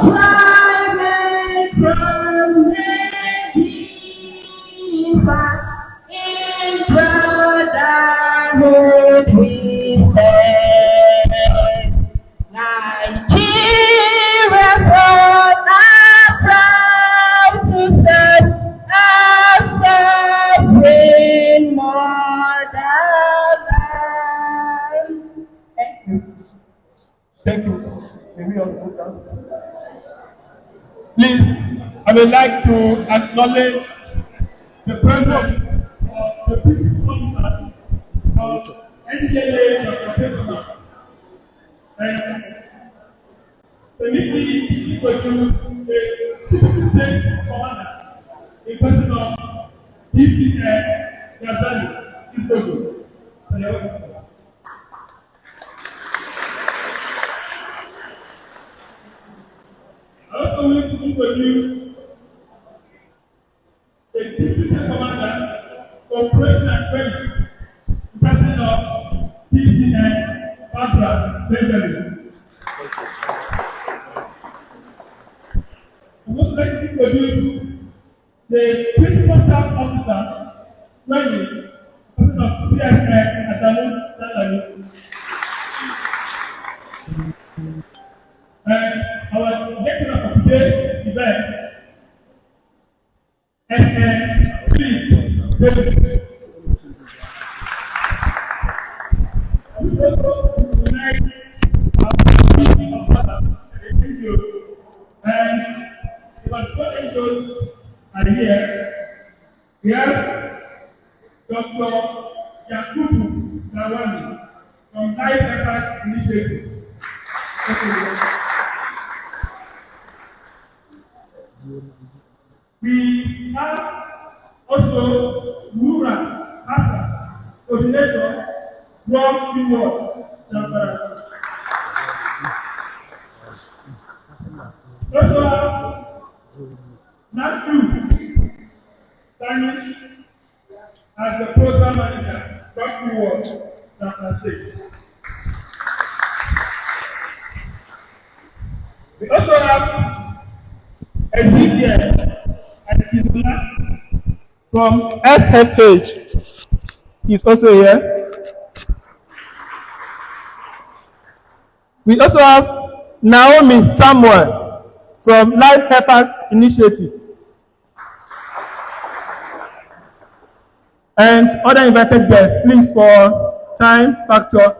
climate from in brotherhood we stand. Nigeria are proud to serve as sovereign motherland. Thank you. Thank you. May we all go down. Please, I would like to acknowledge the presence of the principal officers of Ndlea and immediately equal to the typical state commander in person of DCN Yazali Isogo. I also want to introduce the typical commander for operation and training in person of DCN Barbara Benjamin. I would like to introduce the principal staff officer, training, person of CSN Adamu Salary, and our lecturer for today's event, SN Philip David. We also unite our community of fathers and angels, and about 4 angels are here. We have Dr. Yakubu Lawani from Life Efforts Initiative. We have also Nura Hassan, coordinator from Inward, Zamfara. Also have Natu Sani as the program manager from Inward, Zamfara State. We also have Ezekiel and Kizuna from SFH. He's also here. We also have Naomi Samuel from Life Helpers Initiative. And other invited guests, please, for time factor,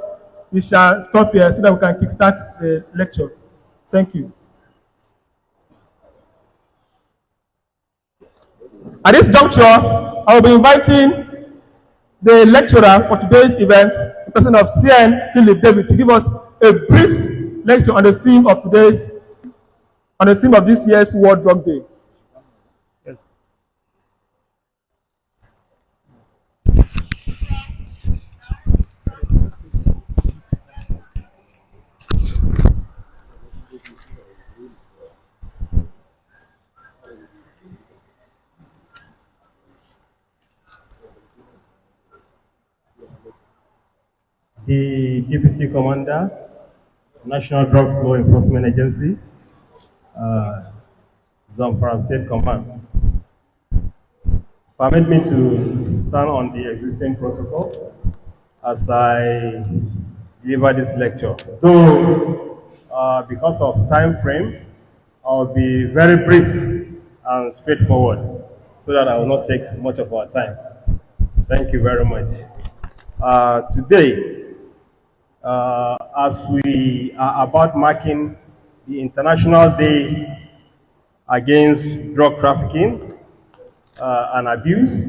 we shall stop here so that we can kickstart the lecture. Thank you. At this juncture, I will be inviting the lecturer for today's event, the person of Shan Philip David, to give us a brief lecture on the theme of this year's World Drug Day. The Deputy Commander, National Drugs Law Enforcement Agency, Zamfara State Command. Permit me to stand on the existing protocol as I deliver this lecture. Though, because of time frame, I'll be very brief and straightforward so that I will not take much of our time. Thank you very much. Today, as we are about marking the International Day Against Drug Trafficking and Abuse,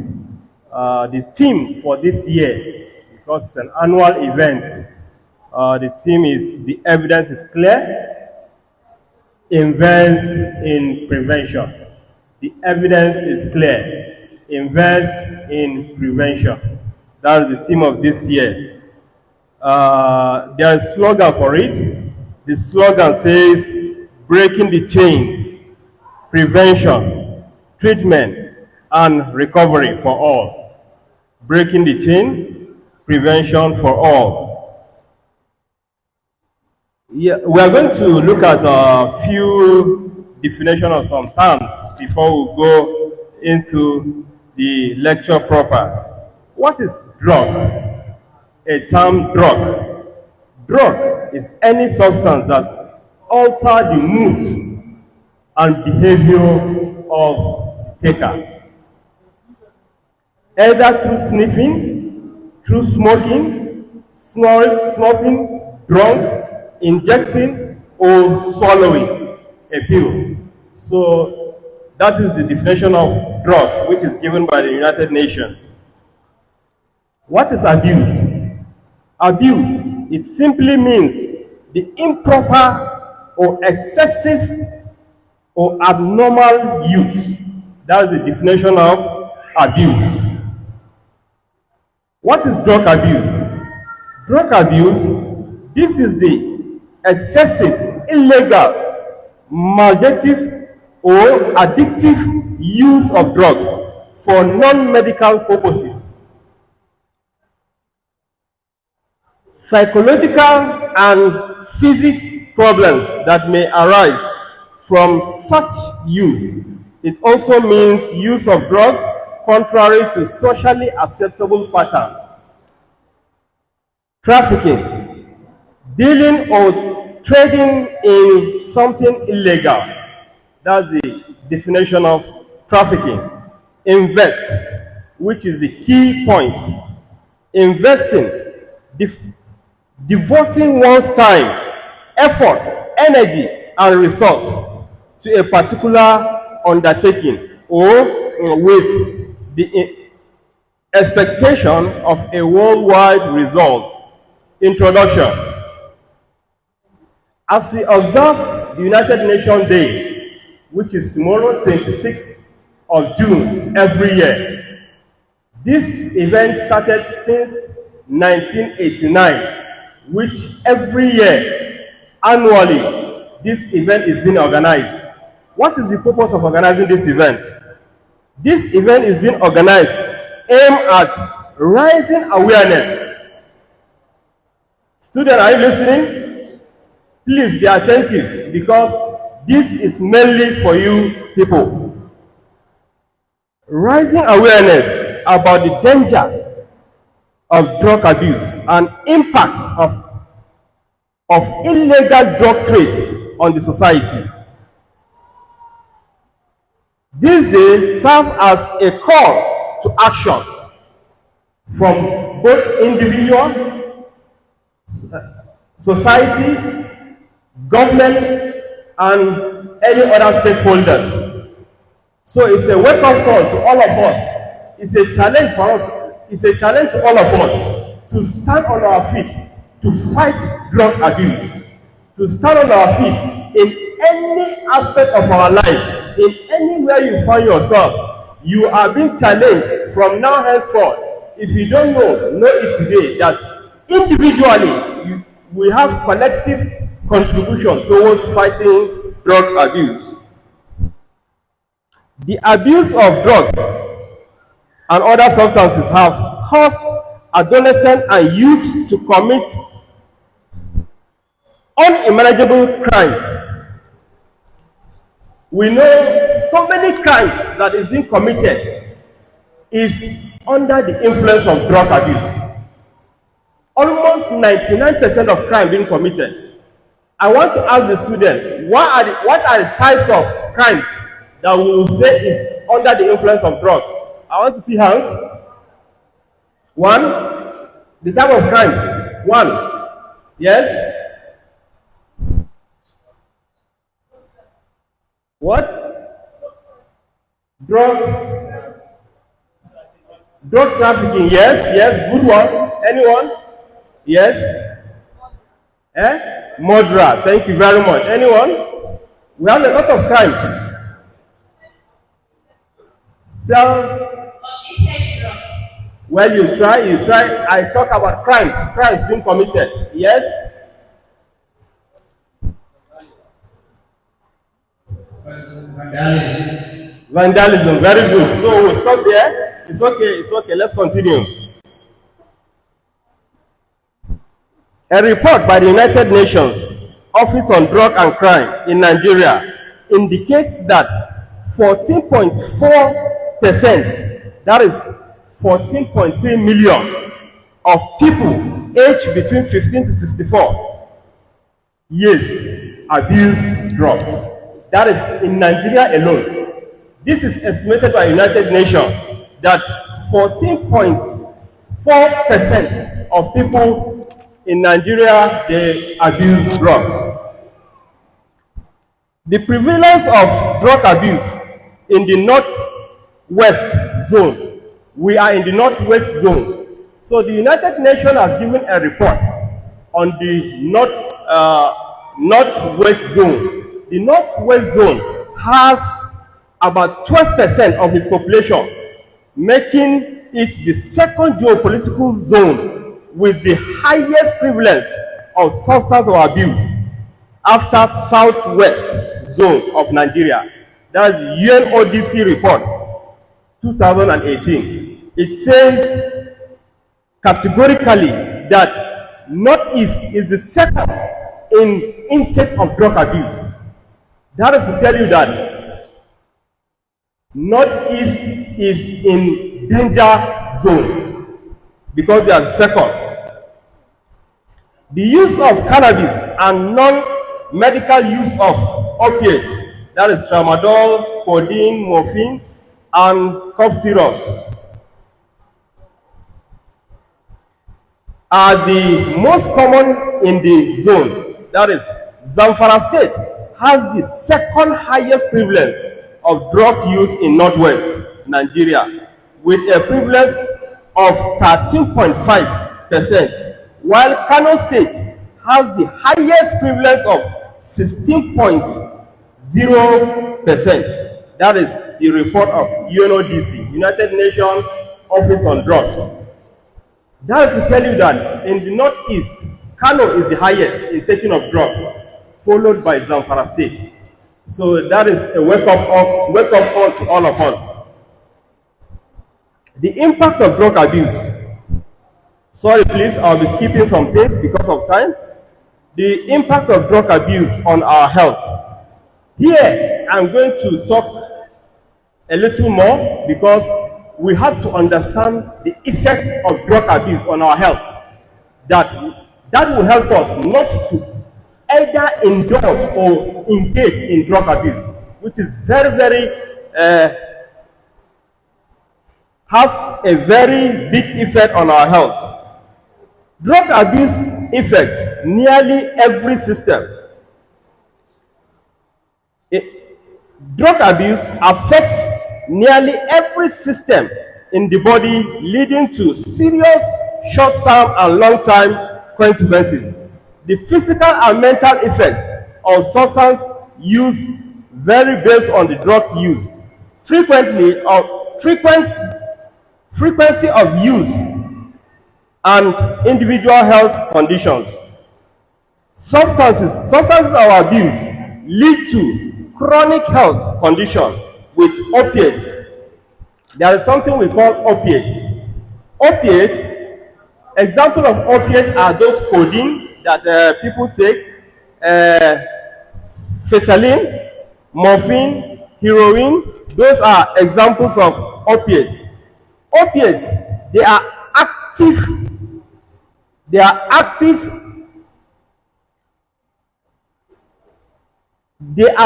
the theme for this year, because it's an annual event, the theme is "The Evidence is Clear, Invest in Prevention." The evidence is clear, invest in prevention. That is the theme of this year. There is a slogan for it. The slogan says, "Breaking the chains, prevention, treatment, and recovery for all." Breaking the chain, prevention for all. Yeah, we are going to look at a few definition of some terms before we go into the lecture proper. What is drug? A term drug. Drug is any substance that alter the moods and behavior of the taker, either through sniffing, through smoking, snorting, drunk, injecting, or swallowing a pill. So that is the definition of drug, which is given by the United Nations. What is abuse? Abuse, it simply means the improper or excessive or abnormal use. That's the definition of abuse. What is drug abuse? Drug abuse, this is the excessive, illegal, maladaptive, or addictive use of drugs for non-medical purposes. Psychological and physics problems that may arise from such use. It also means use of drugs contrary to socially acceptable pattern. Trafficking, dealing or trading in something illegal. That's the definition of trafficking. Invest, which is the key point. Investing, devoting one's time, effort, energy, and resource to a particular undertaking or with the expectation of a worldwide result. Introduction. As we observe the United Nations Day, which is tomorrow, 26th of June, every year, this event started since 1989, which every year, annually, this event is being organized. What is the purpose of organizing this event? This event is being organized aimed at raising awareness. Students, are you listening? Please be attentive because this is mainly for you people. Raising awareness about the danger of drug abuse and impact of illegal drug trade on the society. These days serve as a call to action from both individual, society, government, and any other stakeholders. So it's a wake-up call to all of us. It's a challenge for us. It's a challenge to all of us to stand on our feet to fight drug abuse, to stand on our feet in any aspect of our life, in anywhere you find yourself. You are being challenged from now henceforth. If you don't know it today that individually we have collective contribution towards fighting drug abuse. The abuse of drugs and other substances have caused adolescents and youth to commit unimaginable crimes. We know so many crimes that is being committed is under the influence of drug abuse. Almost 99% of crime being committed. I want to ask the student, what are the types of crimes that we will say is under the influence of drugs? I want to see hands. One, the type of crimes. One, yes. What? Drug trafficking. Yes, good one. Anyone? Yes. Murderer. Thank you very much. Anyone? We have a lot of crimes. So, well, you try. I talk about crimes being committed. Yes. Vandalism. Very good. So we'll stop there. It's okay. Let's continue. A report by the United Nations Office on Drug and Crime in Nigeria indicates that 14.4%, that is 14.3 million of people aged between 15 to 64 years abuse drugs. That is in Nigeria alone. This is estimated by United Nations that 14.4% of people in Nigeria, they abuse drugs. The prevalence of drug abuse in the northwest zone, we are in the northwest zone. So the United Nations has given a report on the northwest zone. The northwest zone has about 12% of its population, making it the second geopolitical zone with the highest prevalence of substance abuse after southwest zone of Nigeria. That's the UNODC report 2018. It says categorically that Northeast is the second in intake of drug abuse. That is to tell you that Northeast is in danger zone because they are second. The use of cannabis and non-medical use of opiates, that is tramadol, codeine, morphine, and cough syrup, are the most common in the zone. That is, Zamfara State has the second highest prevalence of drug use in Northwest Nigeria, with a prevalence of 13.5%, while Kano State has the highest prevalence of 16.0%. That is the report of UNODC, United Nations Office on Drugs. That is to tell you that in the Northeast, Kano is the highest in taking of drugs, followed by Zamfara State. So that is a wake-up call to all of us. The impact of drug abuse. Sorry, please, I'll be skipping some things because of time. The impact of drug abuse on our health. Here, I'm going to talk a little more because we have to understand the effect of drug abuse on our health. That will help us not to either indulge or engage in drug abuse, which is has a very big effect on our health. Drug abuse affects nearly every system. Drug abuse affects nearly every system in the body, leading to serious short-term and long-term consequences. The physical and mental effect of substance use vary based on the drug used. Frequency of use and individual health conditions. Substances of abuse lead to chronic health conditions with opiates. There is something we call opiates. Opiates, example of opiates are those codeine that people take, fentanyl, morphine, heroin. Those are examples of opiates. Opiates, they are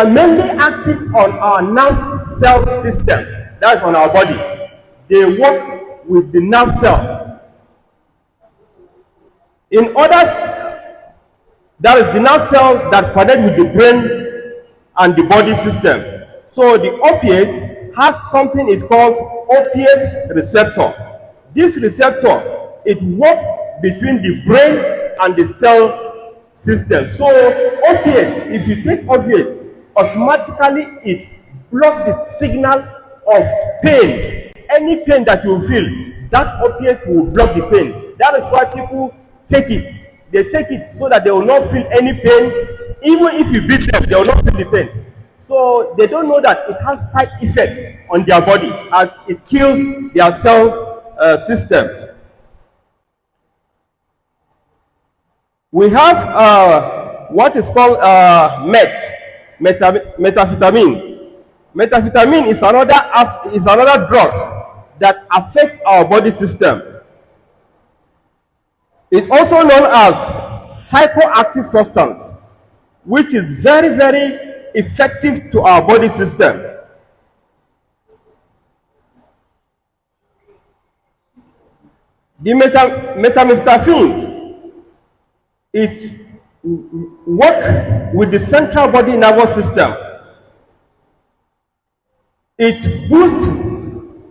mainly active on our nerve cell system, that's on our body. They work with the nerve cell. That is the nerve cell that connects with the brain and the body system. So the opiate has something is called opiate receptor. This receptor, it works between the brain and the cell system. So opiate, if you take opiate, automatically it blocks the signal of pain. Any pain that you feel, that opiate will block the pain. That is why people take it. They take it so that they will not feel any pain. Even if you beat them, they will not feel the pain. So they don't know that it has side effects on their body as it kills their cell system. We have what is called methamphetamine. Methamphetamine is another drug that affects our body system. It's also known as psychoactive substance, which is very, very effective to our body system. The methamphetamine, it works with the central body nervous system. It boosts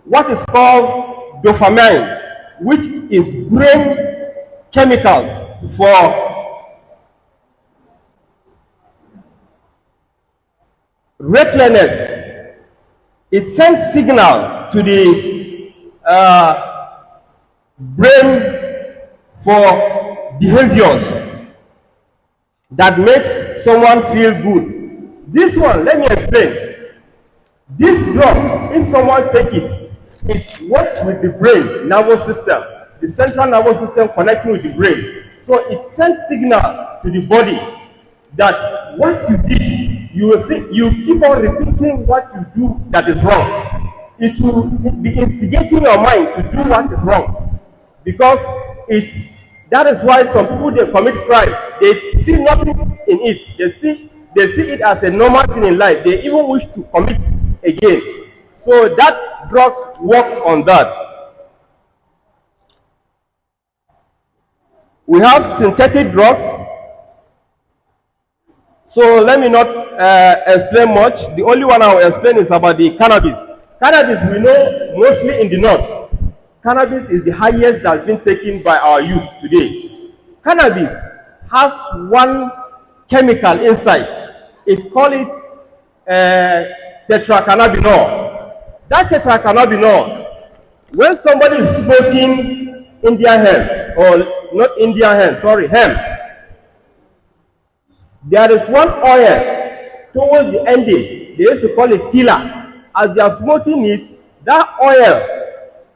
what is called dopamine, which is brain chemicals for recklessness. It sends signal to the brain for behaviors that makes someone feel good. This one, let me explain. These drugs, if someone take it, it works with the brain nervous system, the central nervous system connecting with the brain. So it sends signal to the body that what you did, you will think, you keep on repeating what you do that is wrong. It will be instigating your mind to do what is wrong, because that is why some people, they commit crime. They see nothing in it. They see it as a normal thing in life. They even wish to commit again. So that drugs work on that. We have synthetic drugs. So let me not explain much. The only one I will explain is about the cannabis. Cannabis, we know mostly in the north. Cannabis is the highest that has been taken by our youth today. Cannabis has one chemical inside. It call it tetracannabinol. That tetracannabinol, when somebody is smoking Indian hemp, or not Indian hemp, sorry, hemp, there is one oil towards the ending. They used to call it killer. As they are smoking it, that oil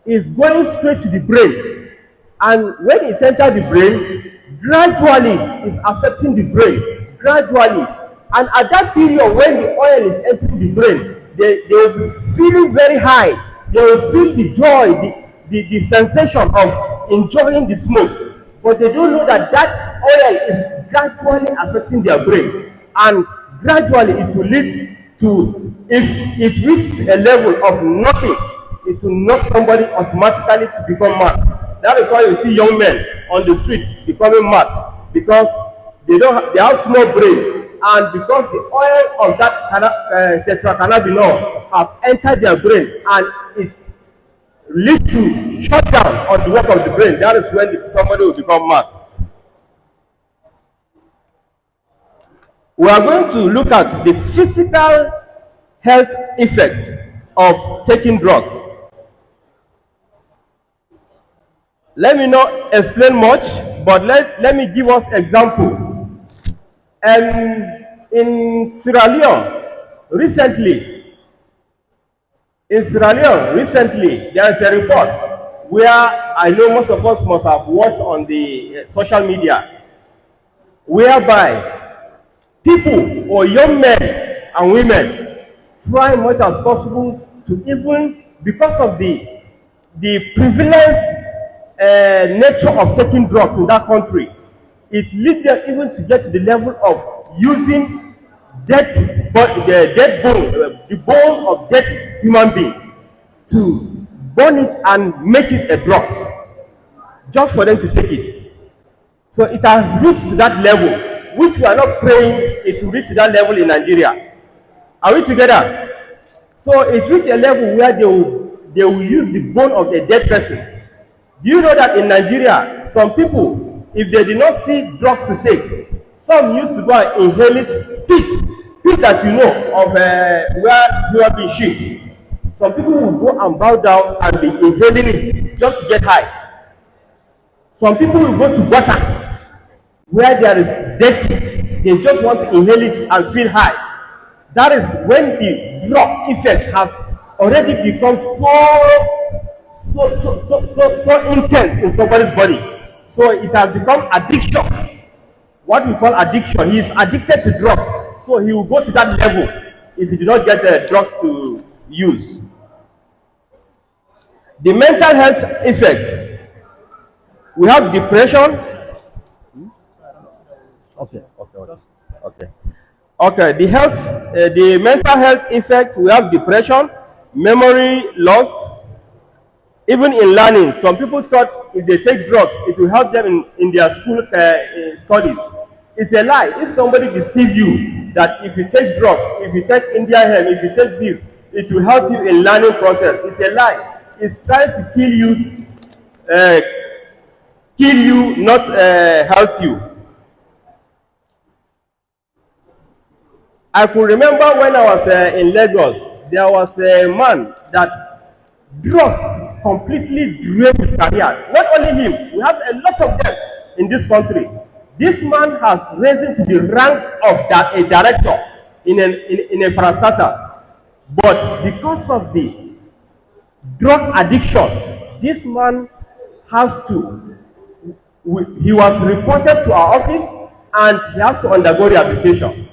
is going straight to the brain, and when it enters the brain, gradually it's affecting the brain, gradually. And at that period when the oil is entering the brain, they will be feeling very high. They will feel the joy, the sensation of enjoying the smoke, but they don't know that that oil is gradually affecting their brain, and gradually it will lead to, if it reaches a level of knocking, it will knock somebody automatically to become mad. That is why you see young men on the street becoming mad, because they have small brain, and because the oil of that tetracannabinol have entered their brain, and it lead to shutdown on the work of the brain. That is when somebody will become mad. We are going to look at the physical health effects of taking drugs. Let me not explain much, but let me give us example. In Sierra Leone, recently, there is a report where I know most of us must have watched on the social media, whereby people or young men and women try much as possible to, even because of the prevalence nature of taking drugs in that country, it leads them even to get to the level of using the bone of dead human being, to burn it and make it a drug, just for them to take it. So it has reached to that level, which we are not praying it to reach to that level in Nigeria. Are we together? So it reached a level where they will use the bone of a dead person. Do you know that in Nigeria, some people, if they did not see drugs to take, some used to go and inhale it, pit that you know of where you have been shipped. Some people will go and bow down and be inhaling it just to get high. Some people will go to gutter where there is dirty. They just want to inhale it and feel high. That is when the drug effect has already become so intense in somebody's body. So it has become addiction. what we call addiction. He is addicted to drugs, so he will go to that level if he do not get the drugs to use. The mental health effect, we have depression. Okay. The mental health effect, we have depression, memory lost, even in learning. Some people thought if they take drugs, it will help them in their school studies. It's a lie. If somebody deceive you that if you take drugs, if you take India hemp, if you take this, it will help you in learning process. It's a lie. It's trying to kill you, not help you. I could remember when I was in Lagos, there was a man that drugs completely drained his career. Not only him, we have a lot of them in this country. This man has risen to the rank of a director in a parastatal. But because of the drug addiction, this man he was reported to our office and he has to undergo rehabilitation.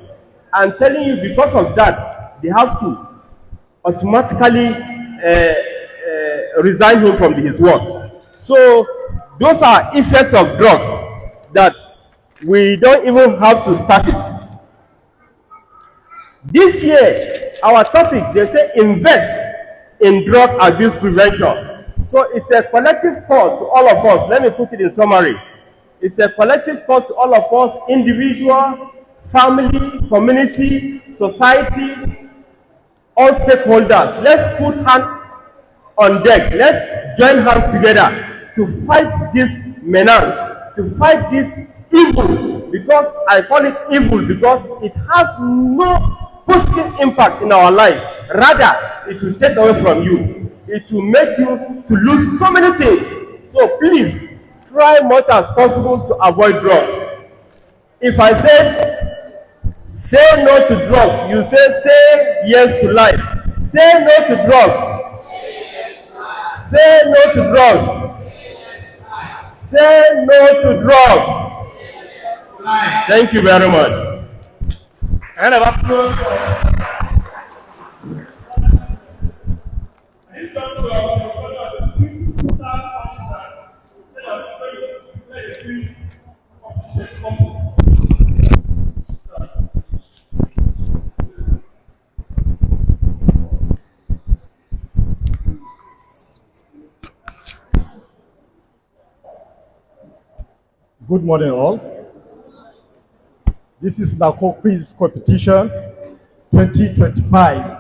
I'm telling you, because of that, they have to automatically resign him from his work. So those are effects of drugs that we don't even have to start it. This year, our topic, they say invest in drug abuse prevention. So it's a collective call to all of us. Let me put it in summary. It's a collective call to all of us, individual, family, community, society, all stakeholders. Let's put hands on deck. Let's join hands together to fight this menace, to fight this evil, because I call it evil because it has no positive impact in our life. Rather, it will take away from you. It will make you to lose so many things. So please, try much as possible to avoid drugs. If I say no to drugs, you say yes to life. Say no to drugs. Say no to drugs. Say no to drugs. Thank you very much. Good morning, all. This is NACO Quiz Competition 2025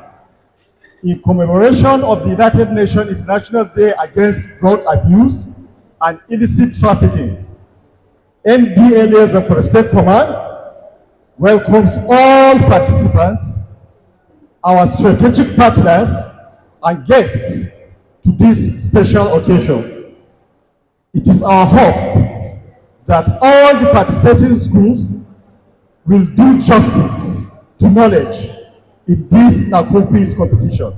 in commemoration of the United Nations International Day Against Drug Abuse and Illicit Trafficking. Ndlea Zamfara State Command welcomes all participants, our strategic partners, and guests to this special occasion. It is our hope that all the participating schools will do justice to knowledge in this NACO Quiz competition.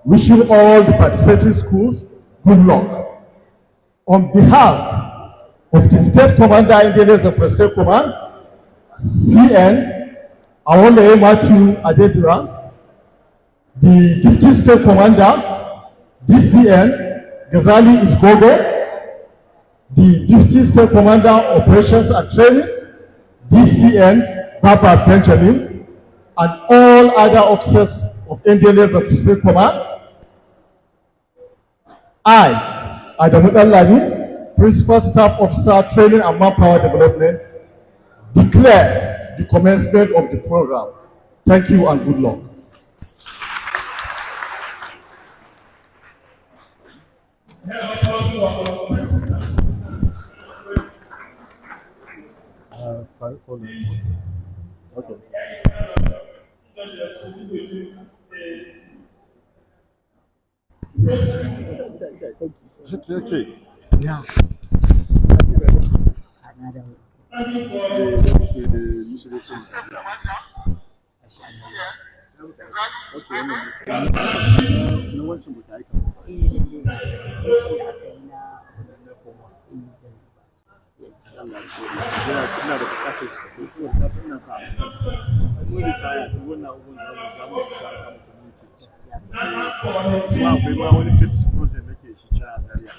Wishing all the participating schools good luck. On behalf of the State Commander Ndlea Zamfara State Command, CN Awole Matthew Adedura, the Deputy State Commander, DCN Ghazali Isgogo, the Deputy State Commander Operations and Training, DCN Baba Benjamin, and all other officers of Ndlea Zamfara State Command. I, Adamu Ndlea, Principal Staff Officer Training and Manpower Development, declare the commencement of the program. Thank you and good luck. Okay. Yeah. Allah ina da bukatar su so da su ina sa mun ritaya da wannan abubuwan da za mu ta kan community gaskiya akwai ma wani kids project nake shi cha Zaria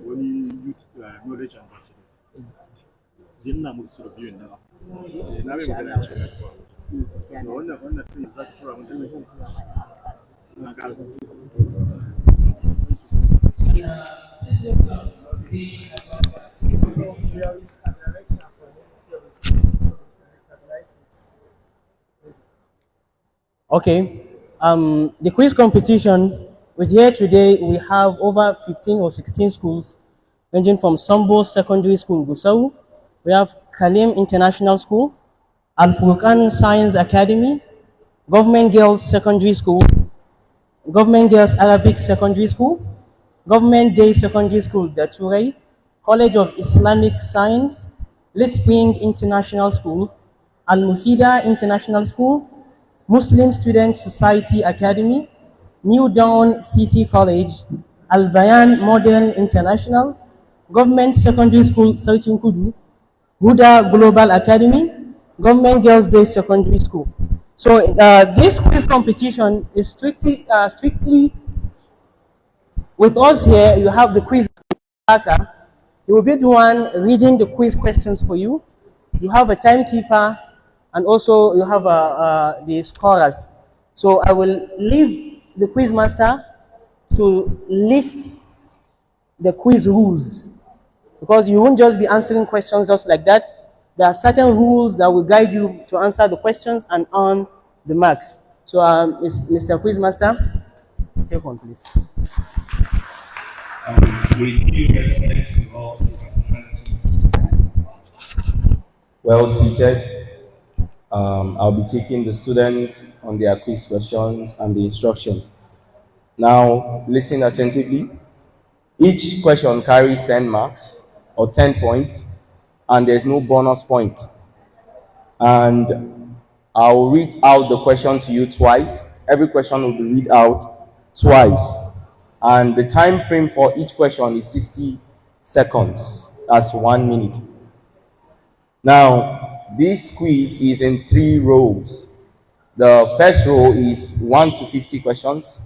wani youth knowledge ambassadors dinna mu su biyu na mai magana ce gaskiya wannan sai za ku tura mun da sai na ga Okay, the quiz competition, with here today we have over 15 or 16 schools, ranging from Sambo Secondary School, Gusau, we have Kalim International School, Al Furqan Science Academy, Government Girls Secondary School, Government Girls Arabic Secondary School, Government Day Secondary School, Dature, College of Islamic Science, Lit Spring International School, Al Mufida International School, Muslim Student Society Academy, New Dawn City College, Al Bayan Modern International, Government Secondary School, Sarkin Kudu, Huda Global Academy, Government Girls Day Secondary School. So this quiz competition is strictly with us here. You have the quiz master. He will be the one reading the quiz questions for you. You have a timekeeper, and also you have the scorers. So I will leave the quiz master to list the quiz rules, because you won't just be answering questions just like that. There are certain rules that will guide you to answer the questions and earn the marks. So Mr. Quizmaster, take one please. With due respect to all the participants, well seated, I'll be taking the students on their quiz questions and the instruction. Now, listen attentively. Each question carries 10 marks or 10 points, and there's no bonus point. And I'll read out the question to you twice. Every question will be read out twice. And the time frame for each question is 60 seconds. That's 1 minute. Now, this quiz is in 3 rows. The first row is 1 to 50 questions.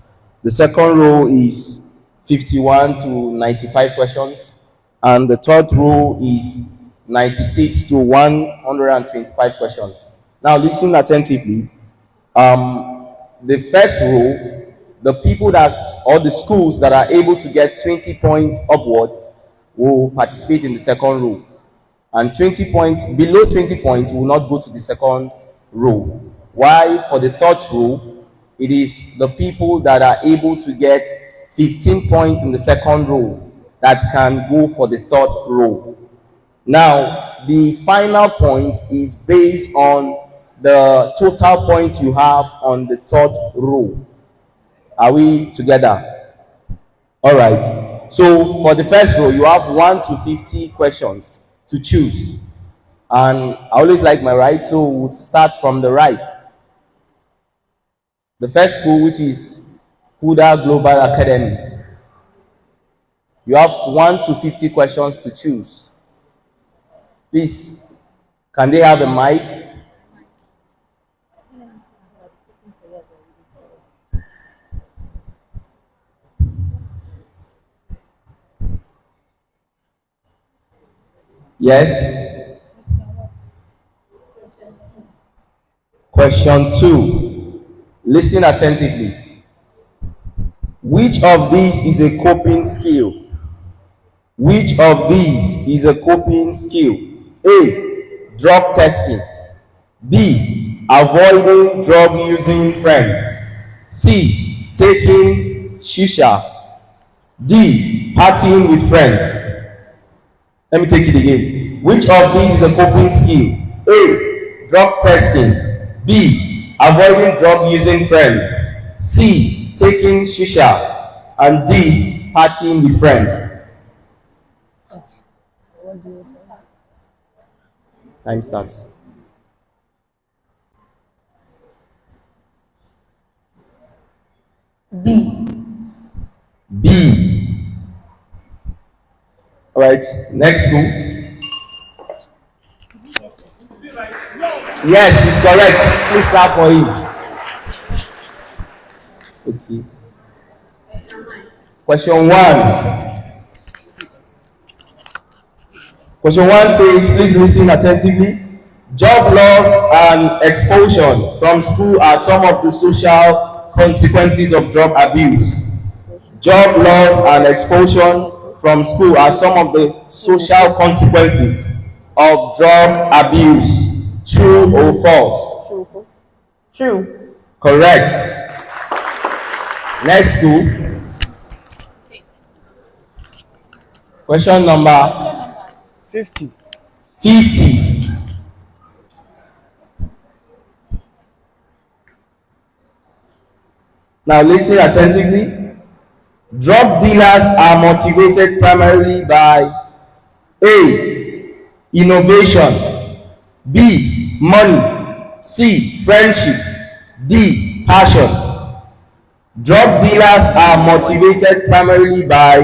The second row is 51 to 95 questions. And the third row is 96 to 125 questions. Now, listen attentively. The first row, the people or the schools that are able to get 20 points upward will participate in the second row. And 20 points, below 20 points, will not go to the second row. While for the third row, it is the people that are able to get 15 points in the second row that can go for the third row. Now, the final point is based on the total point you have on the third row. Are we together? All right. So for the first row, you have 1 to 50 questions to choose. And I always like my right, so we'll start from the right. The first school, which is Huda Global Academy. You have 1 to 50 questions to choose. Please, can they have a mic? Yes. Question 2. Listen attentively. Which of these is a coping skill? Which of these is a coping skill? A. Drug testing. B. Avoiding drug using friends. C. Taking shisha. D. Partying with friends. Let me take it again. Which of these is a coping skill? A. Drug testing. B. Avoiding drug using friends. C. Taking shisha. And D. Partying with friends. Time starts. B. B. All right, next school. Yes, it's correct. Please clap for him. Okay. Question 1. Question 1 says, please listen attentively. Job loss and expulsion from school are some of the social consequences of drug abuse. Job loss and expulsion from school are some of the social consequences of drug abuse. True or false? True. Correct. Next school. Question number 50. 50. Now listen attentively. Drug dealers are motivated primarily by A. Innovation, B. Money, C. Friendship, D. Passion. Drug dealers are motivated primarily by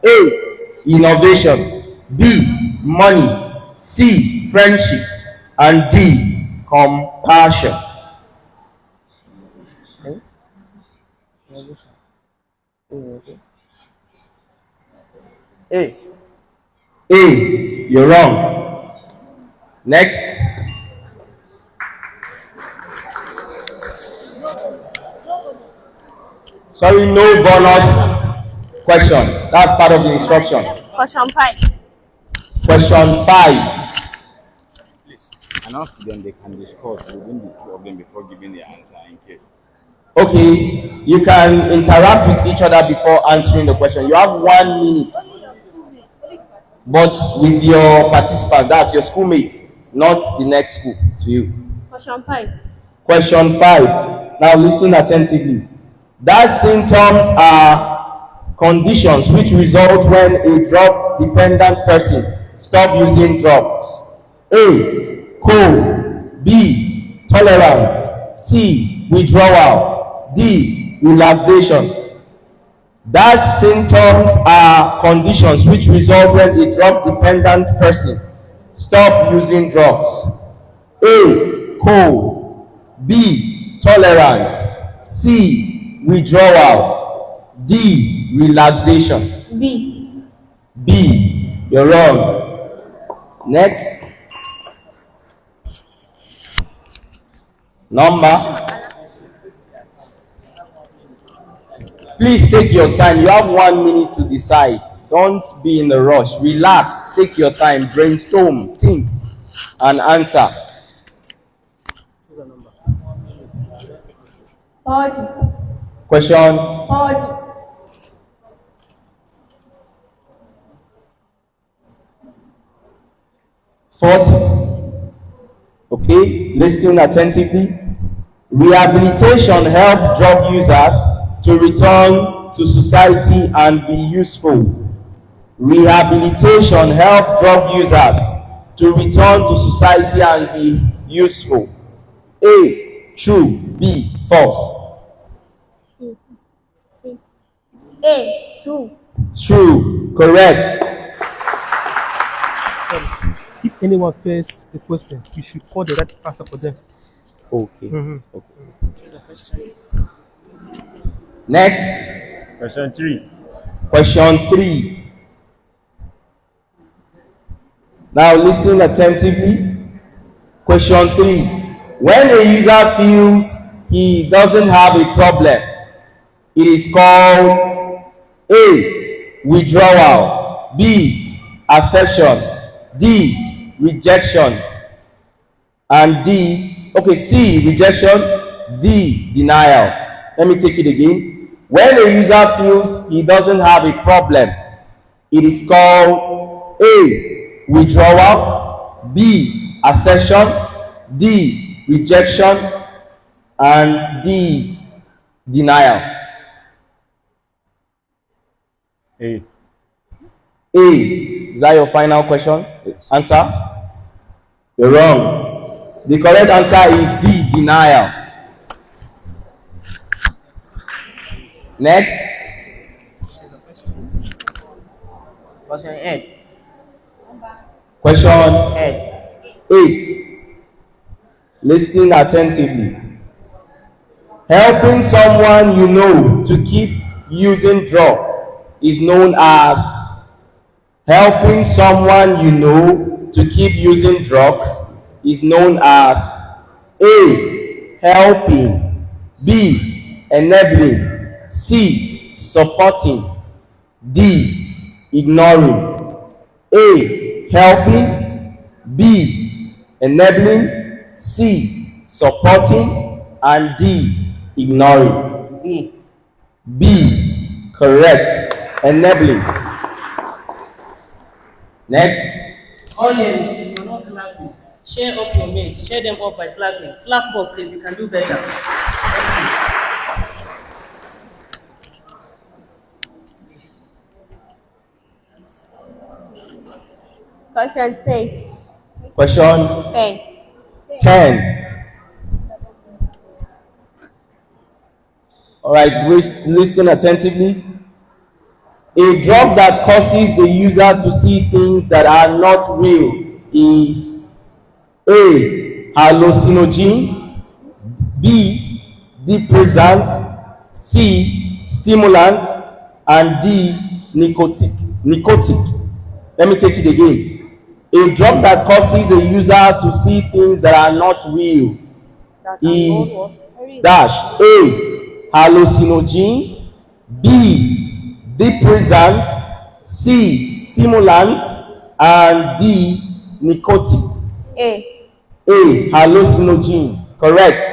A. Innovation, B. Money, C. Friendship, and D. Compassion. A. A. You're wrong. Next. Sorry, no bonus question. That's part of the instruction. Question 5. Question 5. Please announce to them they can discuss within the two of them before giving the answer in case. Okay, you can interact with each other before answering the question. You have 1 minute. But with your participant, that's your schoolmate, not the next school to you. Question 5. Question 5. Now listen attentively. That symptoms are conditions which result when a drug-dependent person stop using drugs. A. Cold. B. Tolerance. C. Withdrawal. D. Relaxation. That symptoms are conditions which result when a drug-dependent person stop using drugs. A. Cold. B. Tolerance. C. Withdrawal. D. Relaxation. B. B. You're wrong. Next. Number. Please take your time. You have 1 minute to decide. Don't be in a rush. Relax. Take your time. Brainstorm. Think. And answer. 40. Question 40. 40. Okay. Listen attentively. Rehabilitation helps drug users to return to society and be useful. Rehabilitation helps drug users to return to society and be useful. A. True. B. False. A. True. True. Correct. If anyone fails the question, you should call the right answer for them. Okay. Okay. Next. Question 3. Question 3. Now listen attentively. Question 3. When a user feels he doesn't have a problem, it is called A. Withdrawal, B. Acception, D. Rejection, and D. Okay, C. Rejection, D. Denial. Let me take it again. When a user feels he doesn't have a problem, it is called A. Withdrawal, B. Acception, D. Rejection, and D. Denial. A. A. Is that your final question? Answer? You're wrong. The correct answer is D. Denial. Next. Question 8. Question 8. 8. Listen attentively. Helping someone you know to keep using drug is known as. Helping someone you know to keep using drugs is known as A. Helping, B. Enabling, C. Supporting, D. Ignoring. A. Helping, B. Enabling, C. Supporting, and D. Ignoring. B. B. Correct. Enabling. Next. Audience, if you're not clapping, share up your mates. Share them up by clapping. Clap up, please. You can do better. Question 10. Question 10. 10. All right, listen attentively. A drug that causes the user to see things that are not real is A. Hallucinogen, B. Depressant, C. Stimulant, and D. Nicotic. Let me take it again. A drug that causes a user to see things that are not real is dash A. Hallucinogen, B. Depressant, C. Stimulant, and D. Nicotic. A. A. Hallucinogen. Correct.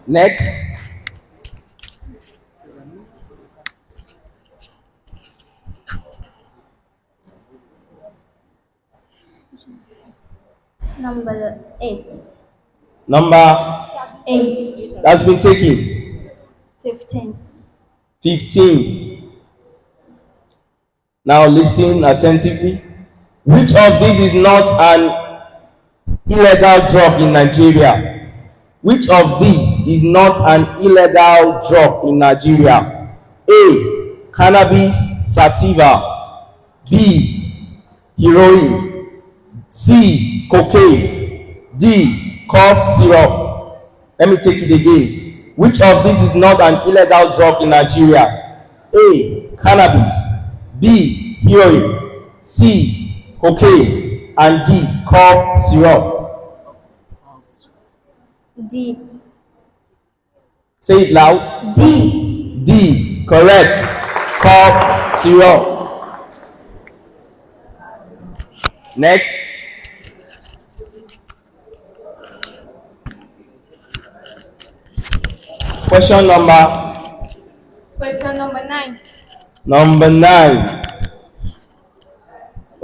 Next. Number 8. Number 8. that's been taken. 15. 15. Now listen attentively. Which of these is not an illegal drug in Nigeria? Which of these is not an illegal drug in Nigeria? A. Cannabis sativa, B. Heroin, C. Cocaine, D. Cough syrup. Let me take it again. Which of these is not an illegal drug in Nigeria? A. Cannabis, B. Heroin, C. Cocaine, and D. Cough syrup. D. Say it loud. D. D. Correct. Cough syrup. Next. Question number. Question number 9. Number 9.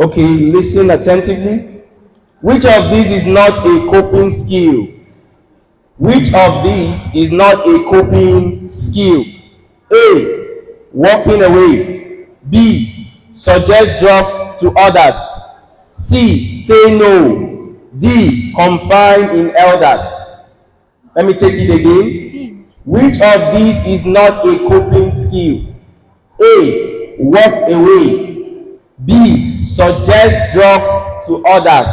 Okay, listen attentively. Which of these is not a coping skill? Which of these is not a coping skill? A. Walking away. B. Suggest drugs to others. C. Say no. D. Confide in elders. Let me take it again. Which of these is not a coping skill? A. Walk away. B. Suggest drugs to others.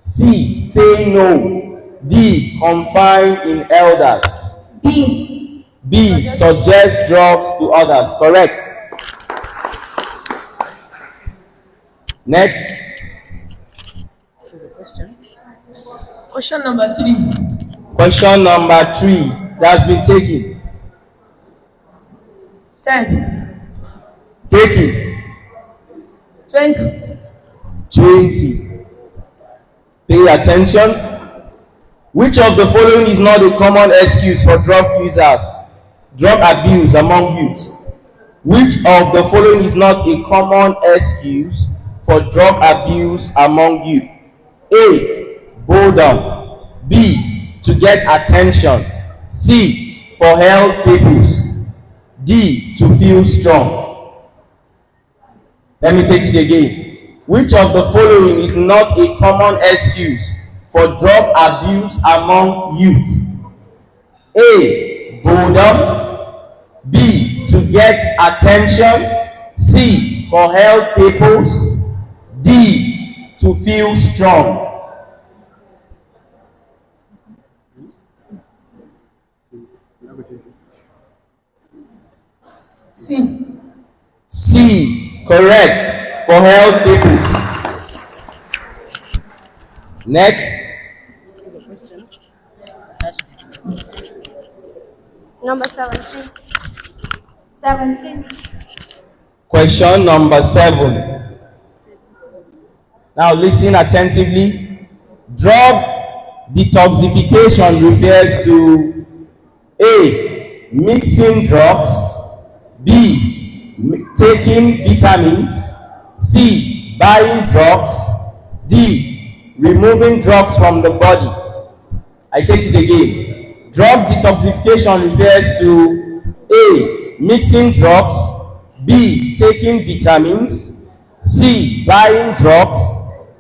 C. Say no. D. Confide in elders. B. B. Suggest drugs to others. Correct. Next. Question number 3. Question number 3. That's been taken. 10. Taken. 20. 20. Pay attention. Which of the following is not a common excuse for drug abuse among youth? Which of the following is not a common excuse for drug abuse among youth? A. Boredom. B. To get attention. C. For health purposes. D. To feel strong. Let me take it again. Which of the following is not a common excuse for drug abuse among youth? A. Boredom. B. To get attention. C. For health purposes. D. To feel strong. C. C, correct, for health tables. Next. Number 17. 17. Question number 7. Now listen attentively. Drug detoxification refers to A, mixing drugs, B, taking vitamins, C, buying drugs, D, removing drugs from the body. I take it again. Drug detoxification refers to A, mixing drugs, B, taking vitamins, C, buying drugs,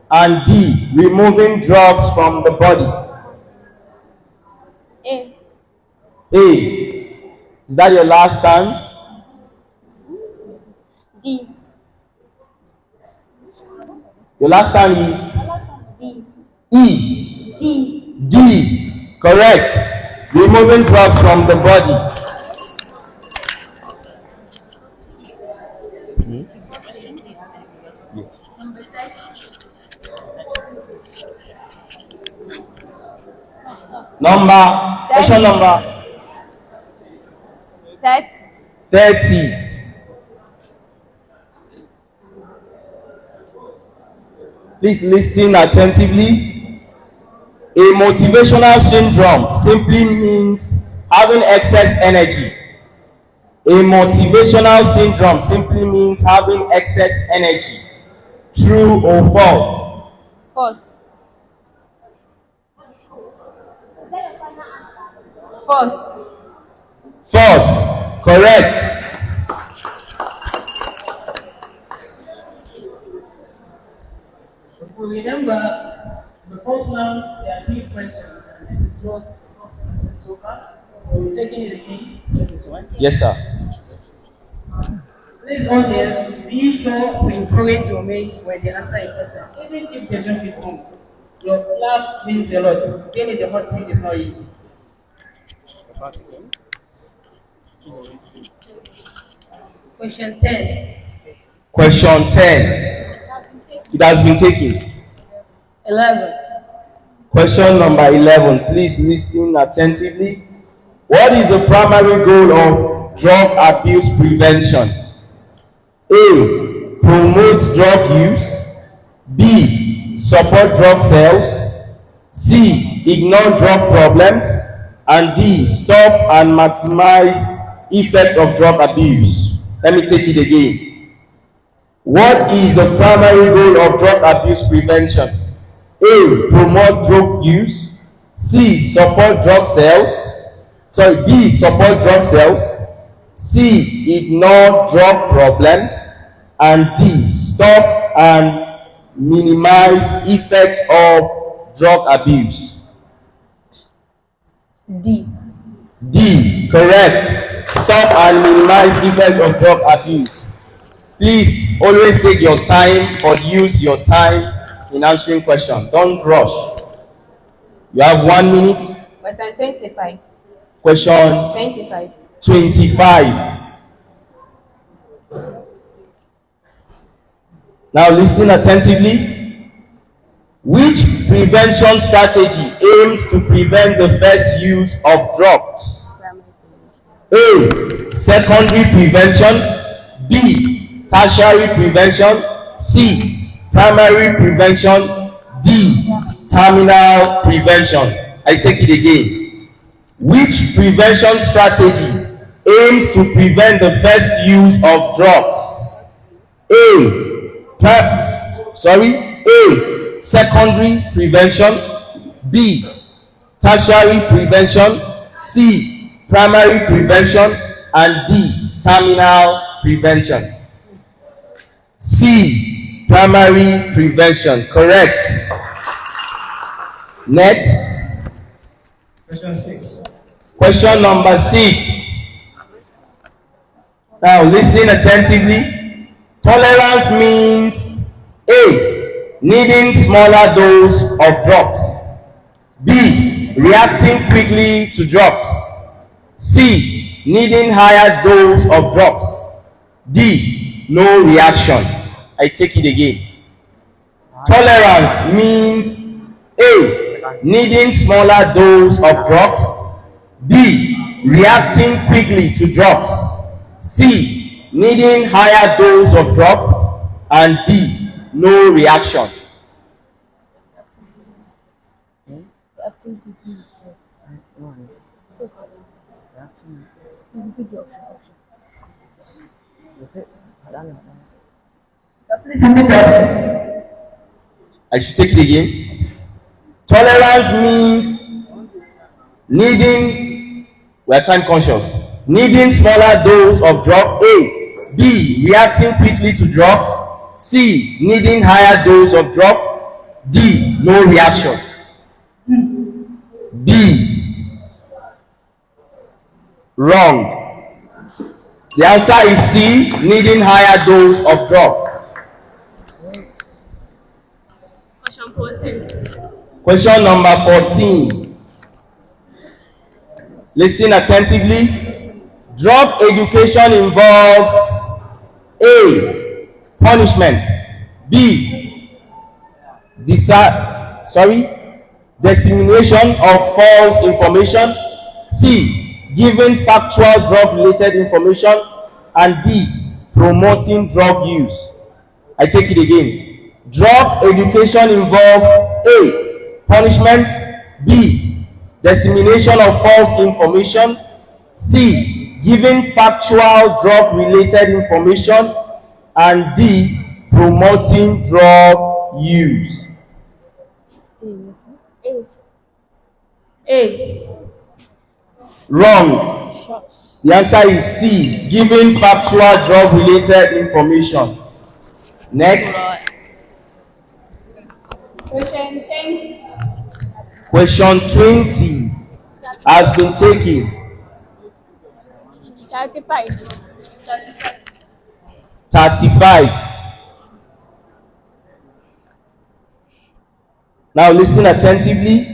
and D, removing drugs from the body. A. A. Is that your last stand? D. Your last stand is D. E. D. D. Correct. Removing drugs from the body. Yes. Question number 30. Please listen attentively. A motivational syndrome simply means having excess energy. A motivational syndrome simply means having excess energy. True or false? False. False. False. Correct. Remember, the first one, there are 3 questions, and this is just the first question so far. We're taking it again. Yes, sir. Please, audience, be sure to encourage your mates when they answer a question. Even if they don't get home, your clap means a lot. Getting the hot seat is not easy. Question 10. Question 10. It has been taken. 11. Question number 11. Please listen attentively. What is the primary goal of drug abuse prevention? A. Promote drug use. B. Support drug sales. C. Ignore drug problems. And D. Stop and maximize effect of drug abuse. Let me take it again. What is the primary goal of drug abuse prevention? A. Promote drug use. C. Support drug sales. B. Support drug sales. C. Ignore drug problems. And D. Stop and minimize effect of drug abuse. D. D. Correct. Stop and minimize effect of drug abuse. Please always take your time or use your time in answering questions. Don't rush. You have 1 minute. Question 25. Question 25. 25. Now listening attentively. Which prevention strategy aims to prevent the first use of drugs? A. Secondary prevention. B. Tertiary prevention. C. Primary prevention. D. Terminal prevention. I take it again. Which prevention strategy aims to prevent the first use of drugs? A. Secondary prevention. B. Tertiary prevention. C. Primary prevention. And D. Terminal prevention. C. Primary prevention. Correct. Next. Question 6. Question number 6. Now listen attentively. Tolerance means A. Needing smaller dose of drugs. B. Reacting quickly to drugs. C. Needing higher dose of drugs. D. No reaction. I take it again. Tolerance means A. Needing smaller dose of drugs. B. Reacting quickly to drugs. C. Needing higher dose of drugs. And D. No reaction. Reacting quickly with drugs. Repeat the option. I should take it again. Tolerance means needing, we are time conscious, needing smaller dose of drug. A. B. Reacting quickly to drugs. C. Needing higher dose of drugs. D. No reaction. B. Wrong. The answer is C. Needing higher dose of drug. Question number 14. Listen attentively. Drug education involves A. Punishment. B. Dissemination of false information. C. Giving factual drug-related information. And D. Promoting drug use. I take it again. Drug education involves A. Punishment. B. Dissemination of false information. C. Giving factual drug-related information. And D. Promoting drug use. A. Wrong. The answer is C. Giving factual drug-related information. Next. Question 10. Question 20 has been taken. 35. 35. Now listen attentively.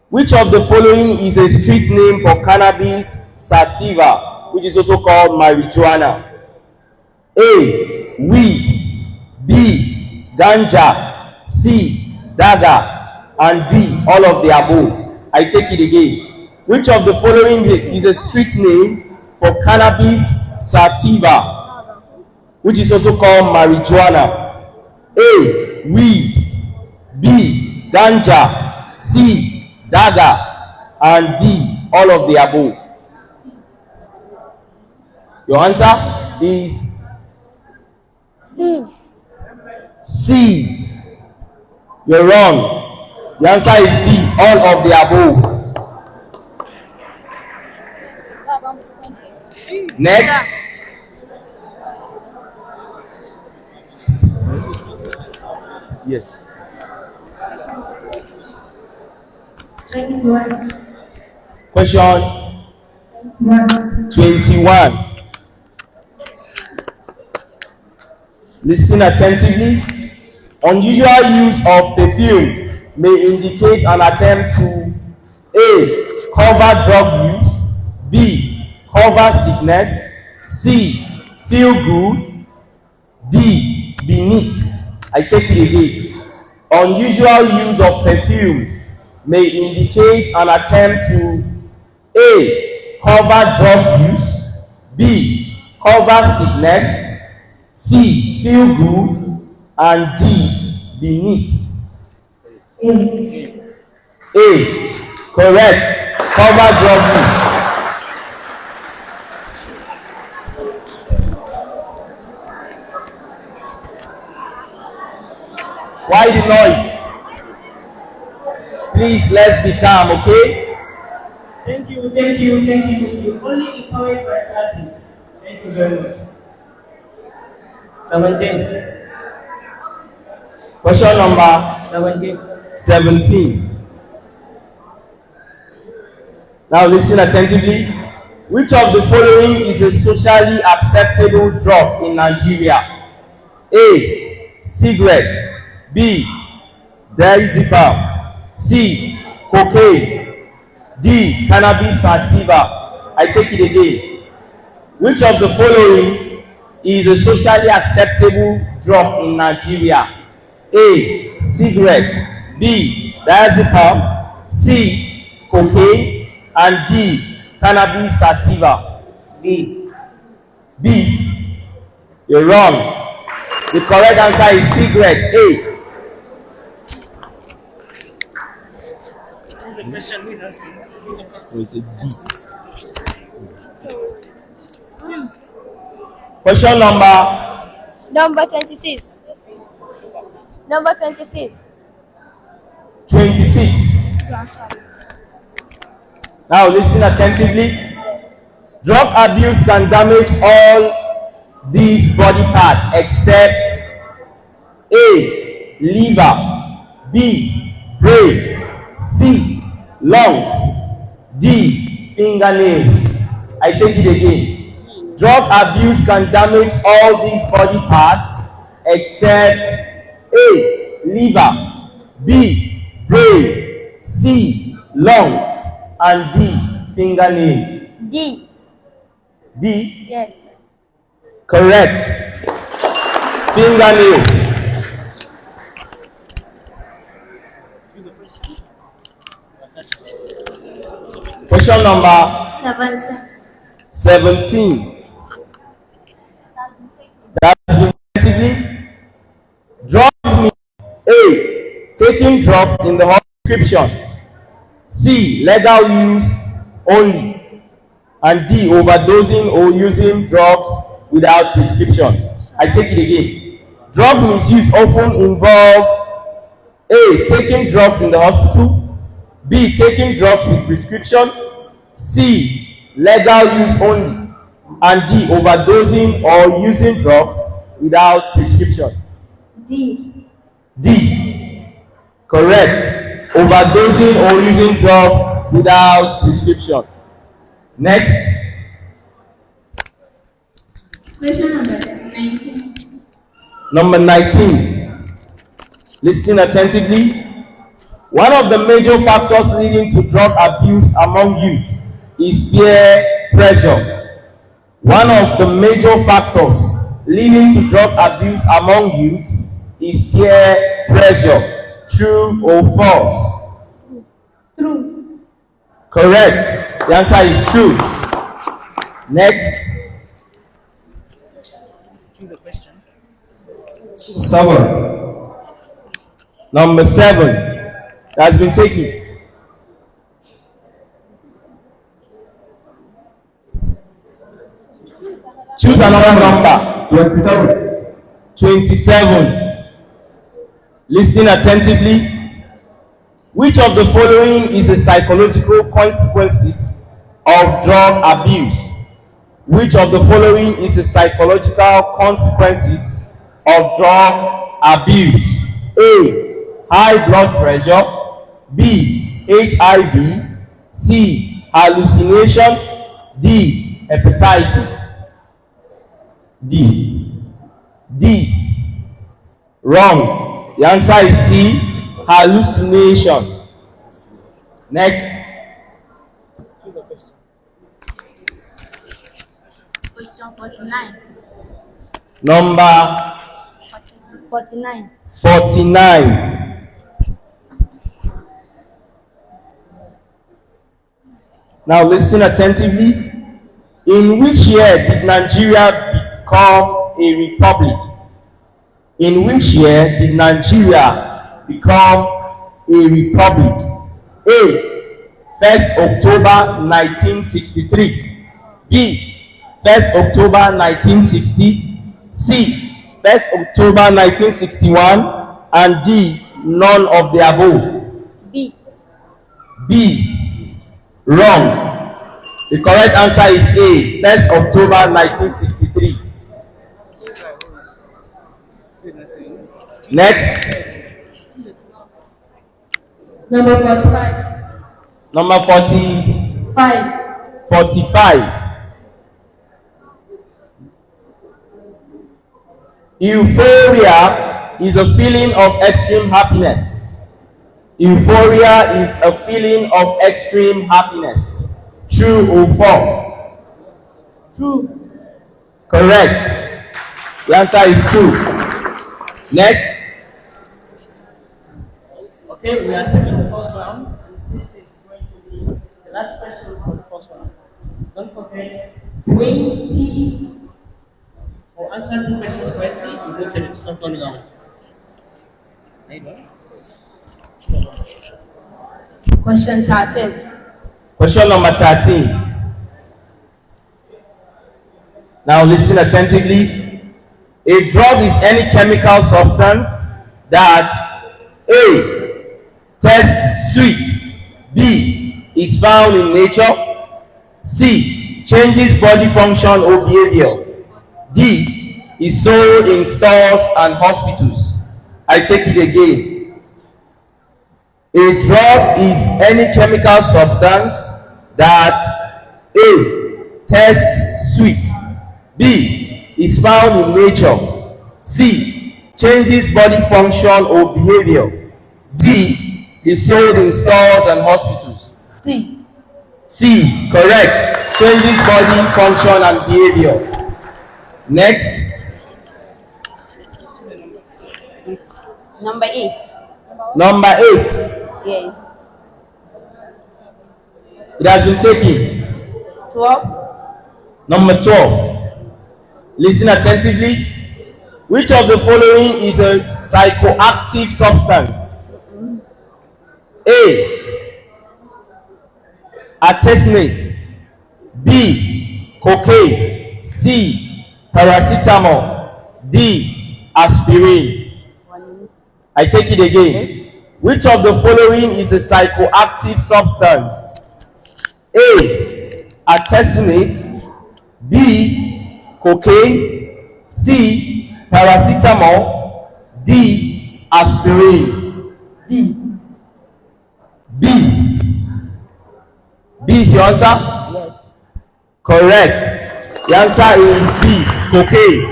Which of the following is a street name for cannabis sativa, which is also called marijuana? A. Weed. B. Ganja. C. Dagga. And D. All of the above. I take it again. Which of the following is a street name for cannabis sativa, which is also called marijuana? A. Weed. B. Ganja. C. Dagga. And D. All of the above. Your answer is C. C. You're wrong. The answer is D. All of the above. Next. Yes. 21. Question 21. Listen attentively. Unusual use of perfumes may indicate an attempt to A. Cover drug use. B. Cover sickness. C. Feel good. D. Be neat. I take it again. Unusual use of perfumes may indicate an attempt to A. Cover drug use. B. Cover sickness. C. Feel good. And D. Be neat. A. Correct. Cover drug use. Why the noise? Please, let's be calm, okay? Thank you. You only empowered by artists. Thank you very much. 17. Question number 17. 17. Now listen attentively. Which of the following is a socially acceptable drug in Nigeria? A. Cigarette. B. Diazepam. C. Cocaine. D. Cannabis sativa. I take it again. Which of the following is a socially acceptable drug in Nigeria? A. Cigarette. B. Diazepam. C. Cocaine. And D. Cannabis sativa. B. B. You're wrong. The correct answer is cigarette. A. The question who is asking? So it's a B. Question Number 26. Number 26. 26. Now listen attentively. Drug abuse can damage all these body parts except A. Liver. B. Brain. C. Lungs. D. Fingernails. I take it again. Drug abuse can damage all these body parts except A. Liver. B. Brain. C. Lungs. And D. Fingernails. D. D. Yes. Correct. Fingernails. Question number 17. That's effectively drug means A. Taking drugs in the prescription. C. Legal use only. And D. Overdosing or using drugs without prescription. I take it again. Drug misuse often involves A. Taking drugs in the hospital. B. Taking drugs with prescription. C. Legal use only. And D. Overdosing or using drugs without prescription. D. D. Correct. Overdosing or using drugs without prescription. Next. Question number 19. Number 19. Listening attentively. One of the major factors leading to drug abuse among youth is peer pressure. One of the major factors leading to drug abuse among youths is peer pressure. True or false? True. Correct. The answer is true. Next. Choose a question. 7. Number 7 has been taken. Choose another number. 27. 27. Listening attentively. Which of the following is a psychological consequences of drug abuse? Which of the following is a psychological consequences of drug abuse? A. High blood pressure. B. HIV. C. Hallucination. D. Hepatitis. D. D. Wrong. The answer is C. Hallucination. Next. Choose a question. Question 49. Number 49. 49. Now listen attentively. In which year did Nigeria become a republic? In which year did Nigeria become a republic? A. 1st October 1963. B. 1st October 1960. C. 1st October 1961. And D. None of the above. B. B. Wrong. The correct answer is A. 1st October 1963. Next. Number 45. Number 45. 5. Euphoria is a feeling of extreme happiness. Euphoria is a feeling of extreme happiness. True or false? True. Correct. The answer is true. Next. Okay, we are taking the first round. This is going to be the last question for the first round. Don't forget 20 or answer 2 questions correctly, you go to the second round. Question 13. Question number 13. Now listen attentively. A drug is any chemical substance that A. Tastes sweet, B. Is found in nature, C. Changes body function or behavior, D. Is sold in stores and hospitals. I take it again. A drug is any chemical substance that A. Tastes sweet, B. Is found in nature, C. Changes body function or behavior, D. Is sold in stores and hospitals. C. C. Correct. Changes body function and behavior. Next. Number 8. Number 8. Yes. It has been taken. 12. Number 12. Listen attentively. Which of the following is a psychoactive substance? A. Artesunate, B. Cocaine, C. Paracetamol, D. Aspirin. I take it again. Which of the following is a psychoactive substance? A. Artesunate, B. Cocaine, C. Paracetamol, D. Aspirin. B. B. B is your answer? Yes. Correct. The answer is B. Cocaine.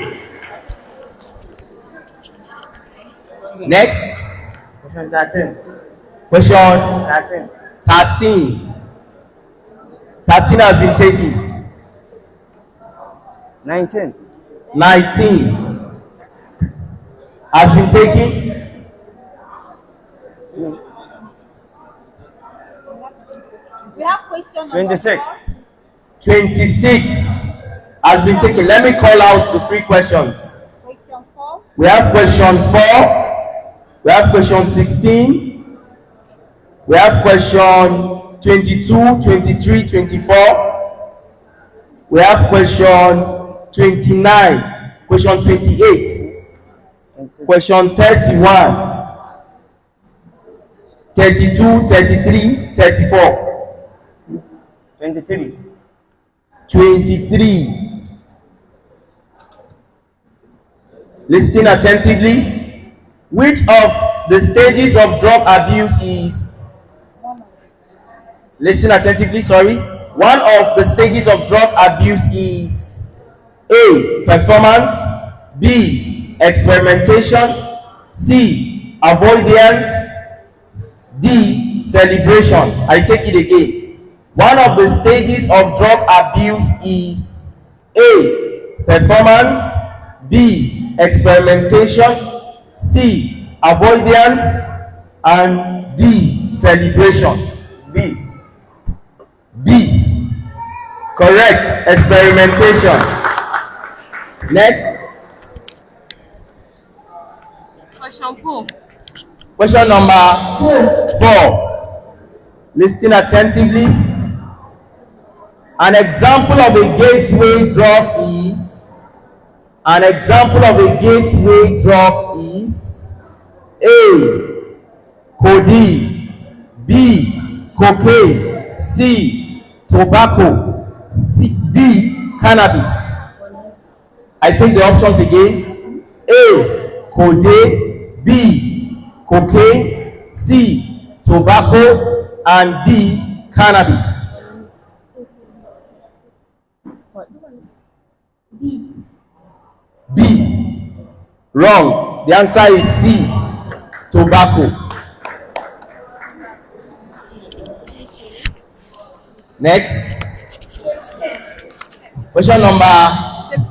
Next. Question 13. Question 13. 13 has been taken. 19. 19 has been taken. We have question number 26. 26 has been taken. Let me call out the 3 questions. Question 4. We have question 4. We have question 16. We have question 22, 23, 24. We have question 29, question 28, question 31, 32, 33, 34. 23. 23. Listening attentively. Which of the stages of drug abuse is? Listen attentively, sorry. One of the stages of drug abuse is A. Performance, B. Experimentation, C. Avoidance, D. Celebration. I take it again. One of the stages of drug abuse is A. Performance, B. Experimentation, C. Avoidance, and D. Celebration. B. Correct. Experimentation. Next. Question 4. Question number 4. Listen attentively. An example of a gateway drug is A. Codeine, B. Cocaine, C. Tobacco, D. Cannabis. I take the options again. A. Codeine, B. Cocaine, C. Tobacco, and D. Cannabis. B. Wrong. The answer is C. Tobacco. Next. Question number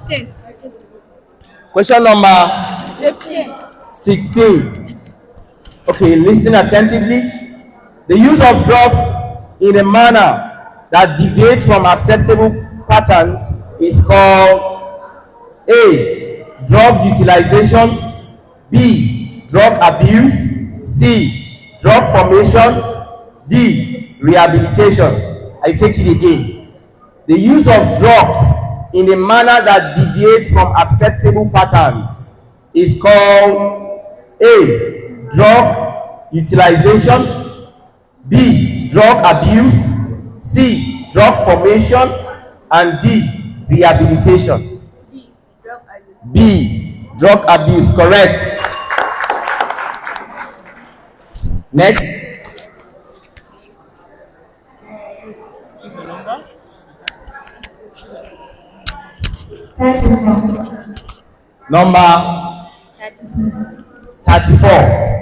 16. Question number 16. Okay, listen attentively. The use of drugs in a manner that deviates from acceptable patterns is called A. Drug utilization, B. Drug abuse, C. Drug formation, D. Rehabilitation. I take it again. The use of drugs in a manner that deviates from acceptable patterns is called A. Drug utilization, B. Drug abuse, C. Drug formation, and D. Rehabilitation. B. Drug abuse. Correct. Next. Number 34.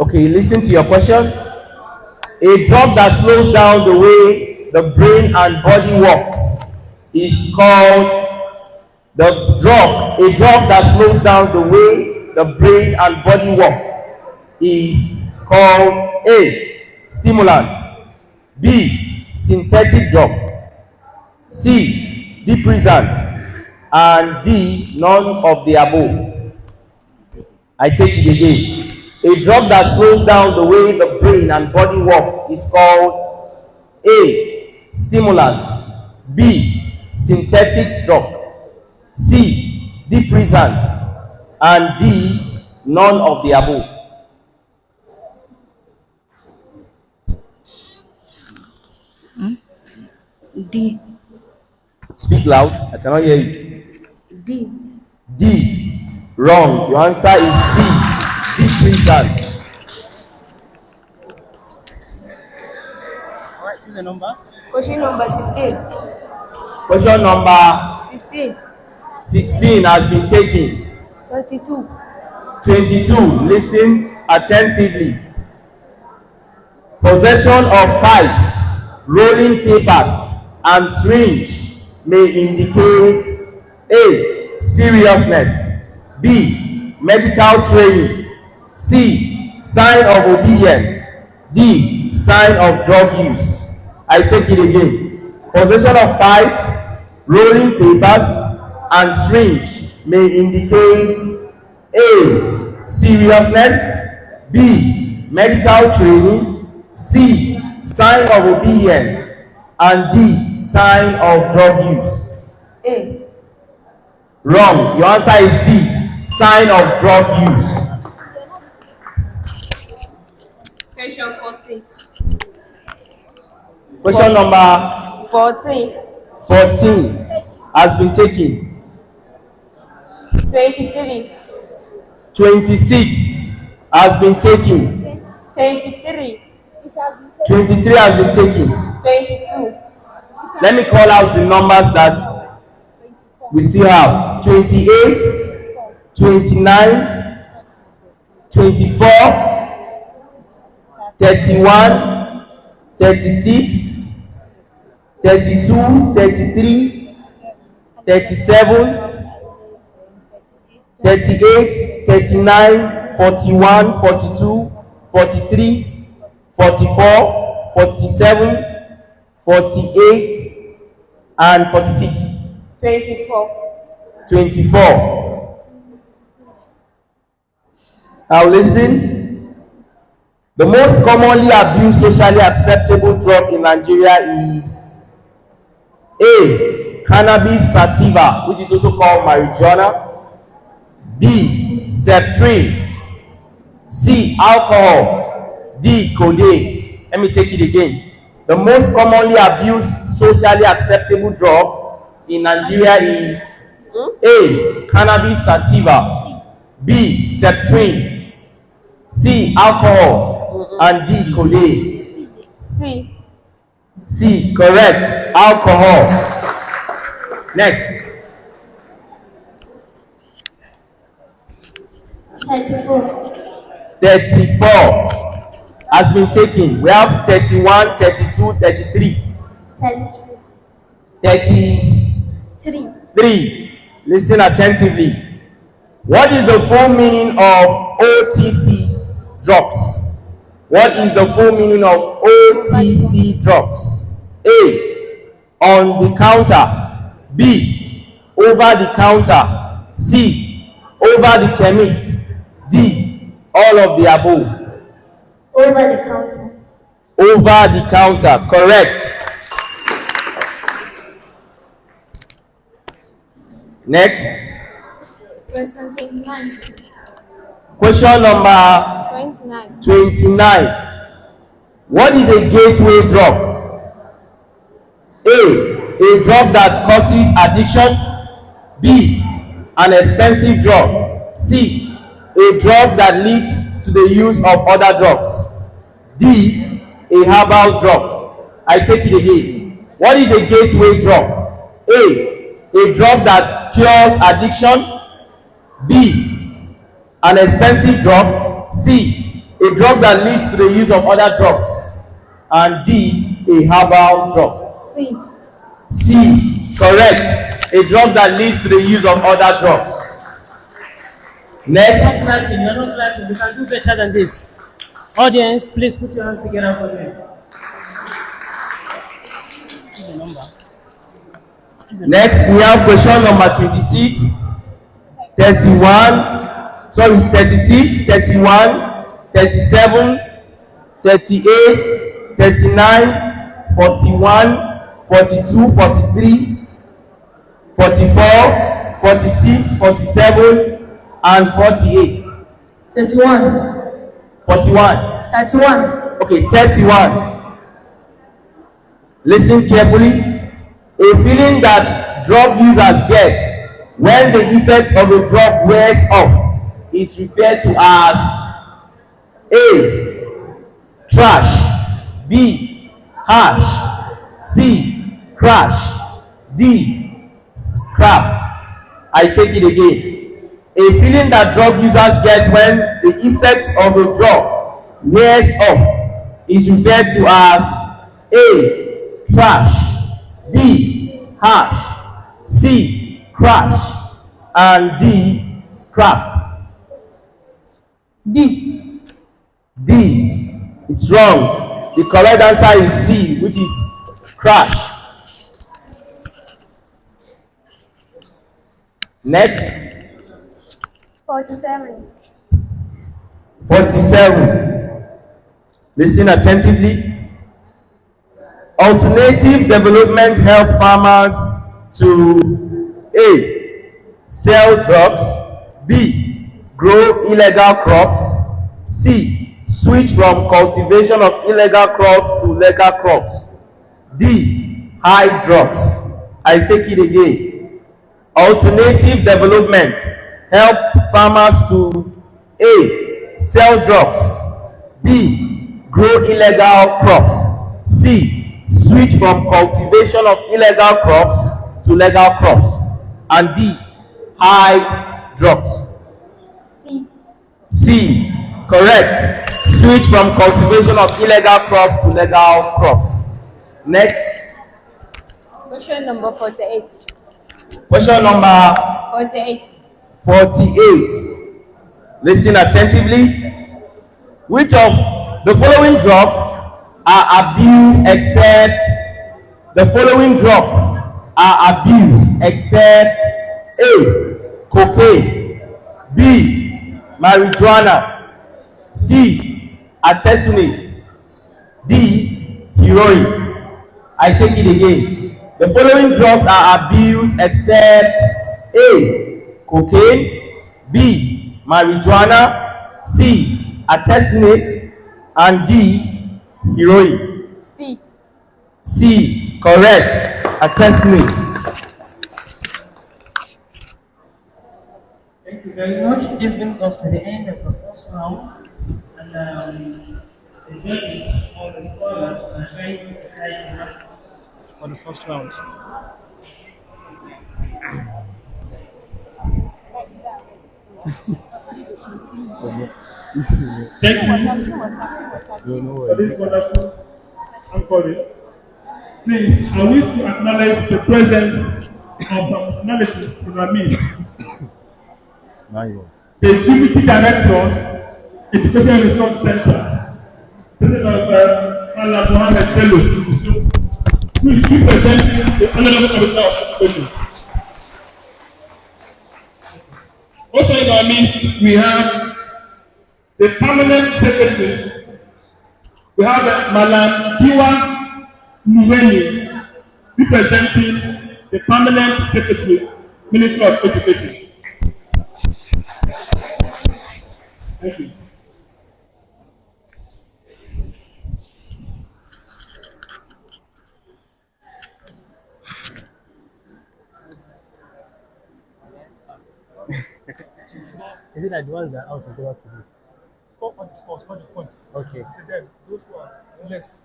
Okay, listen to your question. A drug that slows down the way the brain and body works is called a drug that slows down the way the brain and body work is called A. Stimulant, B. Synthetic drug, C. Depressant, and D. None of the above. I take it again. A drug that slows down the way the brain and body work is called A. Stimulant, B. Synthetic drug, C. Depressant, and D. None of the above. D. Speak loud. I cannot hear you. D. D. Wrong. Your answer is C. Depressant. Alright, choose a number. Question number 16. Question number 16. 16 has been taken. 22. 22. Listen attentively. Possession of pipes, rolling papers, and syringe may indicate A. Seriousness, B. Medical training, C. Sign of obedience, D. Sign of drug use. I take it again. Possession of pipes, rolling papers, and syringe may indicate A. Seriousness, B. Medical training, C. Sign of obedience, and D. Sign of drug use. A. Wrong. Your answer is D. Sign of drug use. Question 14. Question number 14 has been taken. 23. 26 has been taken. 23. 23 has been taken. 22. Let me call out the numbers that we still have. 28, 29, 24, 31, 36, 32, 33, 37, 38, 39, 41, 42, 43, 44, 47, 48, and 46. 24. 24. Now listen. The most commonly abused socially acceptable drug in Nigeria is A. Cannabis sativa, which is also called marijuana, B. Septrin, C. Alcohol, D. Codeine. Let me take it again. The most commonly abused socially acceptable drug in Nigeria is A. Cannabis sativa, B. Septrin, C. Alcohol, and D. Codeine. C. C. Correct. Alcohol. Next. 34. 34 has been taken. We have 31, 32, 33. 33. 33. 3. 3. Listen attentively. What is the full meaning of OTC drugs? What is the full meaning of OTC drugs? A. On the counter. B. Over the counter. C. Over the chemist. D. All of the above. Over the counter. Over the counter. Correct. Next. Question 29. Question number 29. What is a gateway drug? A drug that causes addiction. B. An expensive drug. C. A drug that leads to the use of other drugs. D. A herbal drug. I take it again. What is a gateway drug? A drug that cures addiction. B. An expensive drug. C. A drug that leads to the use of other drugs. And D. A herbal drug. C. C. Correct. A drug that leads to the use of other drugs. Next. You're not laughing. You can do better than this. Audience, please put your hands together for me. Choose a number. Next, we have question number 26, 36, 31, 37, 38, 39, 41, 42, 43, 44, 46, 47, and 48. 31. 41. 31. Okay, 31. Listen carefully. A feeling that drug users get when the effect of a drug wears off is referred to as A. Trash. B. Hash. C. Crash. D. Scrap. I take it again. A feeling that drug users get when the effect of a drug wears off is referred to as A. Trash. B. Hash. C. Crash. And D. Scrap. D. D. It's wrong. The correct answer is C, which is crash. Next. 47. 47. Listen attentively. Alternative development help farmers to A. Sell drugs. B. Grow illegal crops. C. Switch from cultivation of illegal crops to legal crops. D. Hide drugs. I take it again. Alternative development help farmers to A. Sell drugs. B. Grow illegal crops. C. Switch from cultivation of illegal crops to legal crops. And D. Hide drugs. C. C. Correct. Switch from cultivation of illegal crops to legal crops. Next. Question number 48. Question number 48. 48. Listen attentively. Which of the following drugs are abused except A. Cocaine. B. Marijuana. C. Artesunate. D. Heroin. I take it again. The following drugs are abused except A. Cocaine. B. Marijuana. C. Artesunate. And D. Heroin. C. C. Correct. Artesunate. Thank you very much. This brings us to the end of the first round. And the judges or the scholars are trying to decide for the first round. Thank you for this wonderful recording. Please, I wish to acknowledge the presence of some personalities in our midst. The Deputy Director, Education Resource Center, President of Hana Fellow, who is representing the Honorable Commissioner of Education. Also in our midst, we have the Permanent Secretary. We have Madam Diwa Nuweni, representing the Permanent Secretary, Minister of Education. Thank you. Is it that the ones that are out of what to do? All the scores, all the points. Okay. So then, those who are less.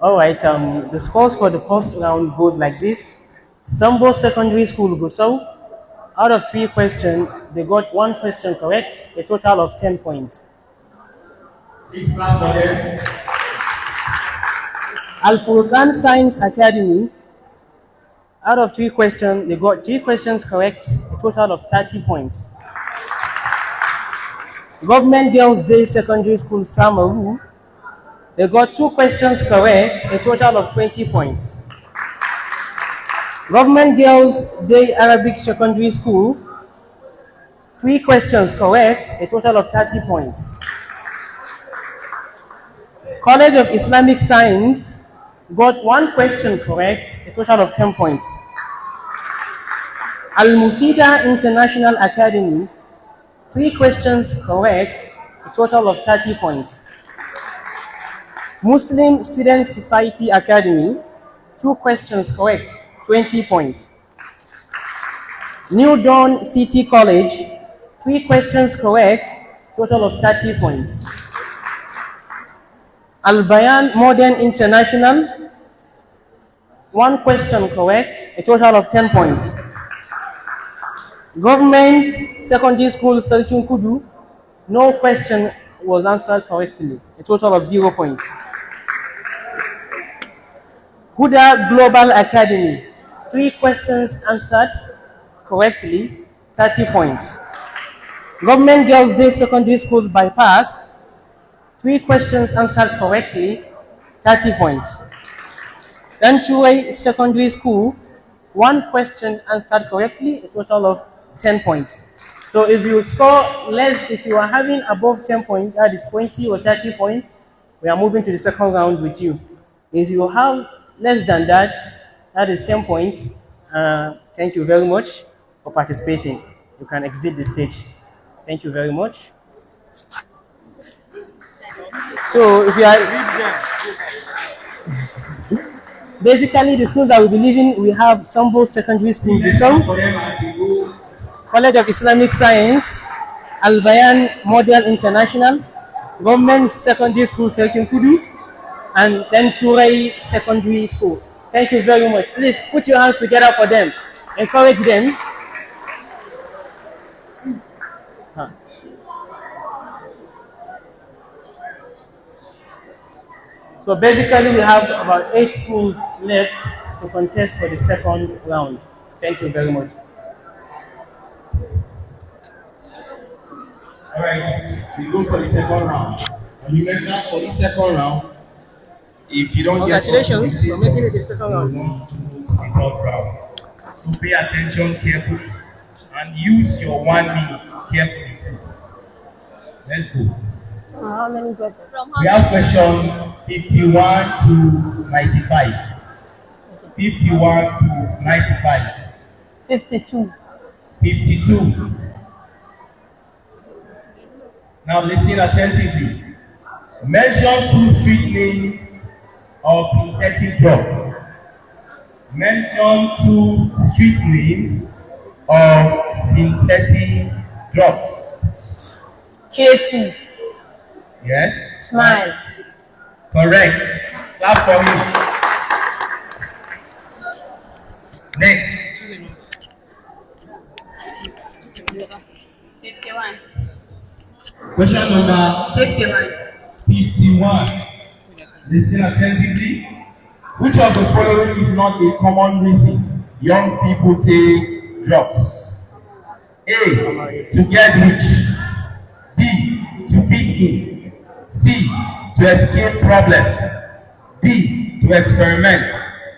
All right. The scores for the first round goes like this. Sambo Secondary School Gusau, out of 3 questions, they got 1 question correct, a total of 10 points. Al Furqan Science Academy, out of 3 questions, they got 3 questions correct, a total of 30 points. Government Girls Day Secondary School Samaru, they got 2 questions correct, a total of 20 points. Government Girls Day Arabic Secondary School, 3 questions correct, a total of 30 points. College of Islamic Science got 1 question correct, a total of 10 points. Al-Mufida International Academy, 3 questions correct, a total of 30 points. Muslim Student Society Academy, 2 questions correct, 20 points. New Dawn City College, 3 questions correct, total of 30 points. Al Bayan Modern International, 1 question correct, a total of 10 points. Government Secondary School Selkin Kudu, no question was answered correctly, a total of 0 points. Huda Global Academy, 3 questions answered correctly, 30 points. Government Girls Day Secondary School Bypass, 3 questions answered correctly, 30 points. Danchuai Secondary School, 1 question answered correctly, a total of 10 points. So if you score less, if you are having above 10 points, that is 20 or 30 points, we are moving to the second round with you. If you have less than that, that is 10 points. Thank you very much for participating. You can exit the stage. Thank you very much. So if you are basically the schools that will be leaving, we have Sambo Secondary School, Gusau, College of Islamic Science, Al Bayan Model International, Government Secondary School Selkin Kudu, and then Turai Secondary School. Thank you very much. Please put your hands together for them. Encourage them. So basically we have about 8 schools left to contest for the second round. Thank you very much. All right, we go for the second round. And remember, for the second round, if you don't Congratulations for making it to the second round. you want to move to the third round. So pay attention carefully and use your 1 minute carefully too. Let's go. How many questions? We have question 51 to 95. 51 to 95. 52. 52. Now listen attentively. Mention 2 street names of synthetic drug. Mention 2 street names of synthetic drugs. K2. Yes? Smile. Correct. Clap for me. Next. 51. Question number 51. 51. Listen attentively. Which of the following is not a common reason young people take drugs? A. To get rich. B. To fit in. C. To escape problems. D. To experiment.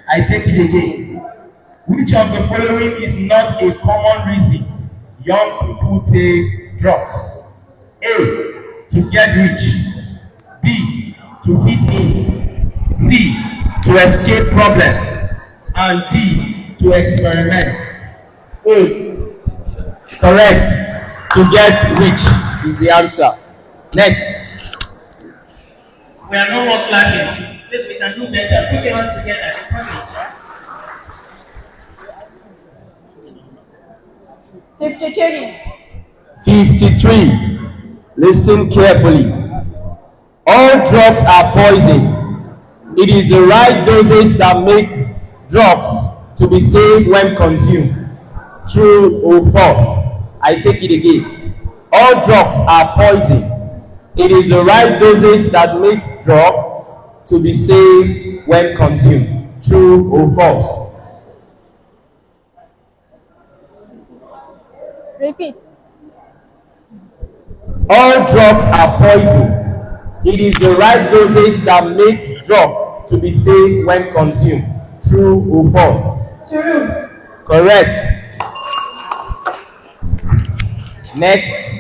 I take it again. Which of the following is not a common reason young people take drugs? A. To get rich. B. To fit in. C. To escape problems. And D. To experiment. A. Correct. To get rich is the answer. Next. We are no more clapping. Please, we can do better. Put your hands together. Encourage, yeah? 53. 53. Listen carefully. All drugs are poison. It is the right dosage that makes drugs to be safe when consumed. True or false? I take it again. All drugs are poison. It is the right dosage that makes drugs to be safe when consumed. True or false? Repeat. All drugs are poison. It is the right dosage that makes drug to be safe when consumed. True or false? True. Correct. Next.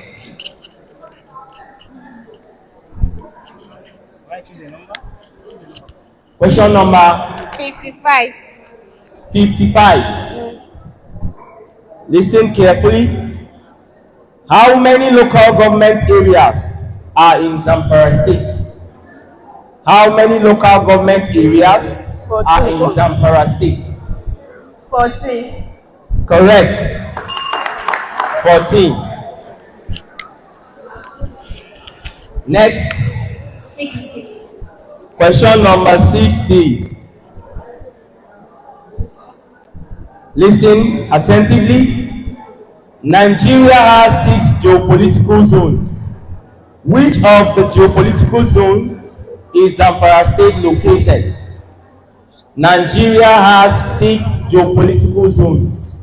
Question number 55. 55. Listen carefully. How many local government areas are in Zamfara state? How many local government areas are in Zamfara state? 14. Correct. 14. Next. 60. Question number 60. Listen attentively. Nigeria has 6 geopolitical zones. Which of the geopolitical zones is Zamfara state located? Nigeria has 6 geopolitical zones.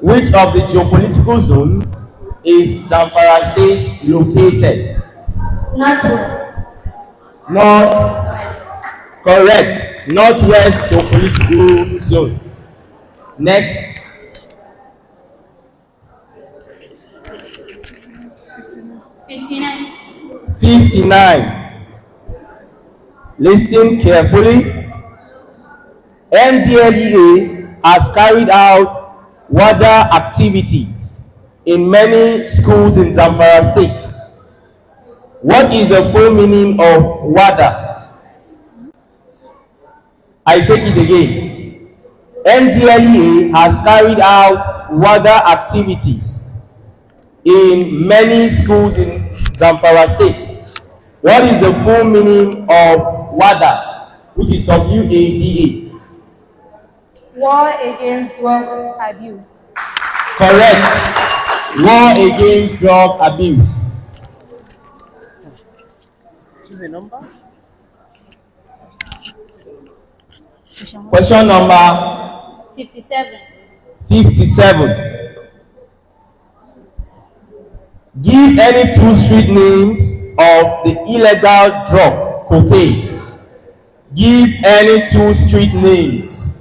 Which of the geopolitical zone is Zamfara state located? Northwest. North. Correct. Northwest geopolitical zone. Next. 59. 59. Listen carefully. Ndlea has carried out water activities in many schools in Zamfara state. What is the full meaning of WADA? I take it again. Ndlea has carried out water activities in many schools in Zamfara state. What is the full meaning of WADA, which is WADA? War against drug abuse. Correct. War against drug abuse. Choose a number. Question number 57. 57. Give any 2 street names of the illegal drug cocaine. Give any 2 street names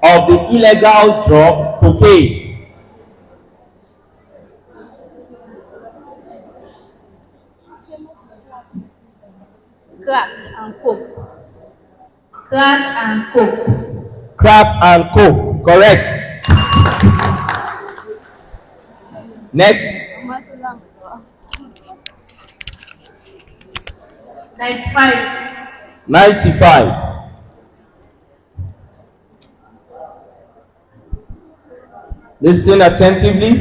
of the illegal drug cocaine. Crack and coke. Crack and coke. Crack and coke. Correct. Next. 95. 95. Listen attentively.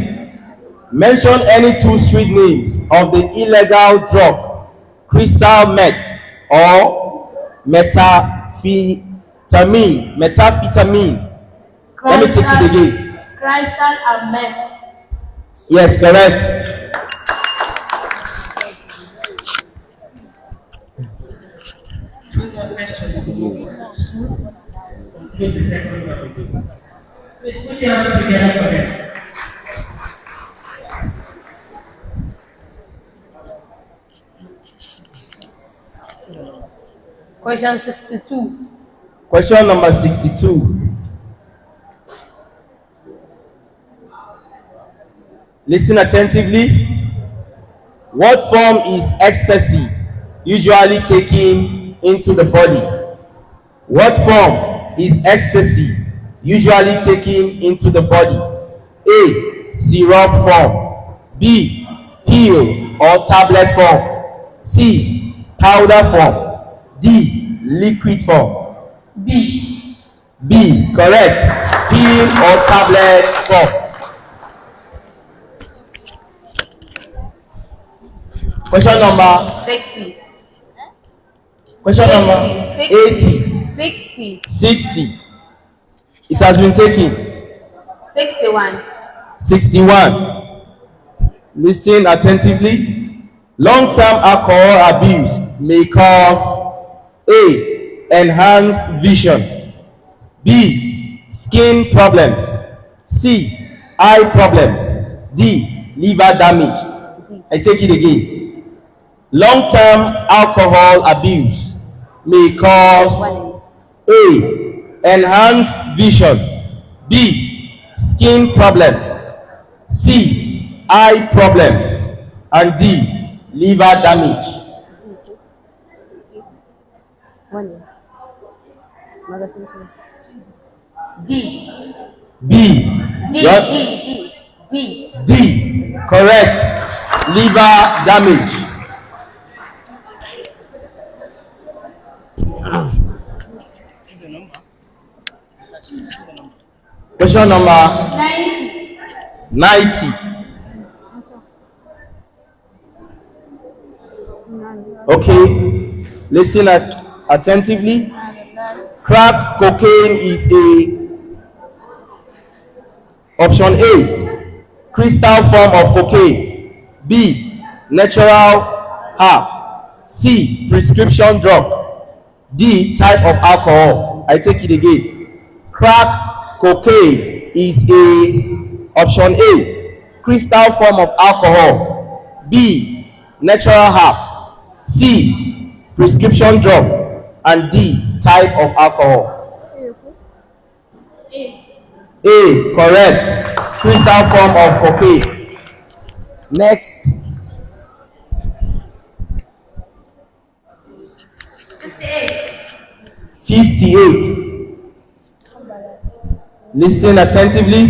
Mention any 2 street names of the illegal drug crystal meth or methamphetamine. Let me take it again. Crystal and meth. Yes, correct. conclude the second round. Please put your hands together for them. Question 62. Question number 62. Listen attentively. What form is ecstasy usually taken into the body? What form is ecstasy usually taken into the body? A. Syrup form. B. Pill or tablet form. C. Powder form. D. Liquid form. B. B. Correct. Pill or tablet form. Question number 60. Question number 80. 60. 60. It has been taken. 61. 61. Listen attentively. Long-term alcohol abuse may cause A. Enhanced vision. B. Skin problems. C. Eye problems. D. Liver damage. I take it again. Long-term alcohol abuse may cause A. Enhanced vision. B. Skin problems. C. Eye problems. And D. Liver damage. D. B. D. What? D. D. D. D. Correct. Liver damage. Question number 90. 90. Okay, listen attentively. Crack cocaine is a option A, crystal form of cocaine. B, natural herb. C, prescription drug. D, type of alcohol. I take it again. Crack cocaine is a option A, crystal form of alcohol. B, natural herb. C, prescription drug. And D, type of alcohol. A, correct. Crystal form of cocaine. Next. 58. Listen attentively.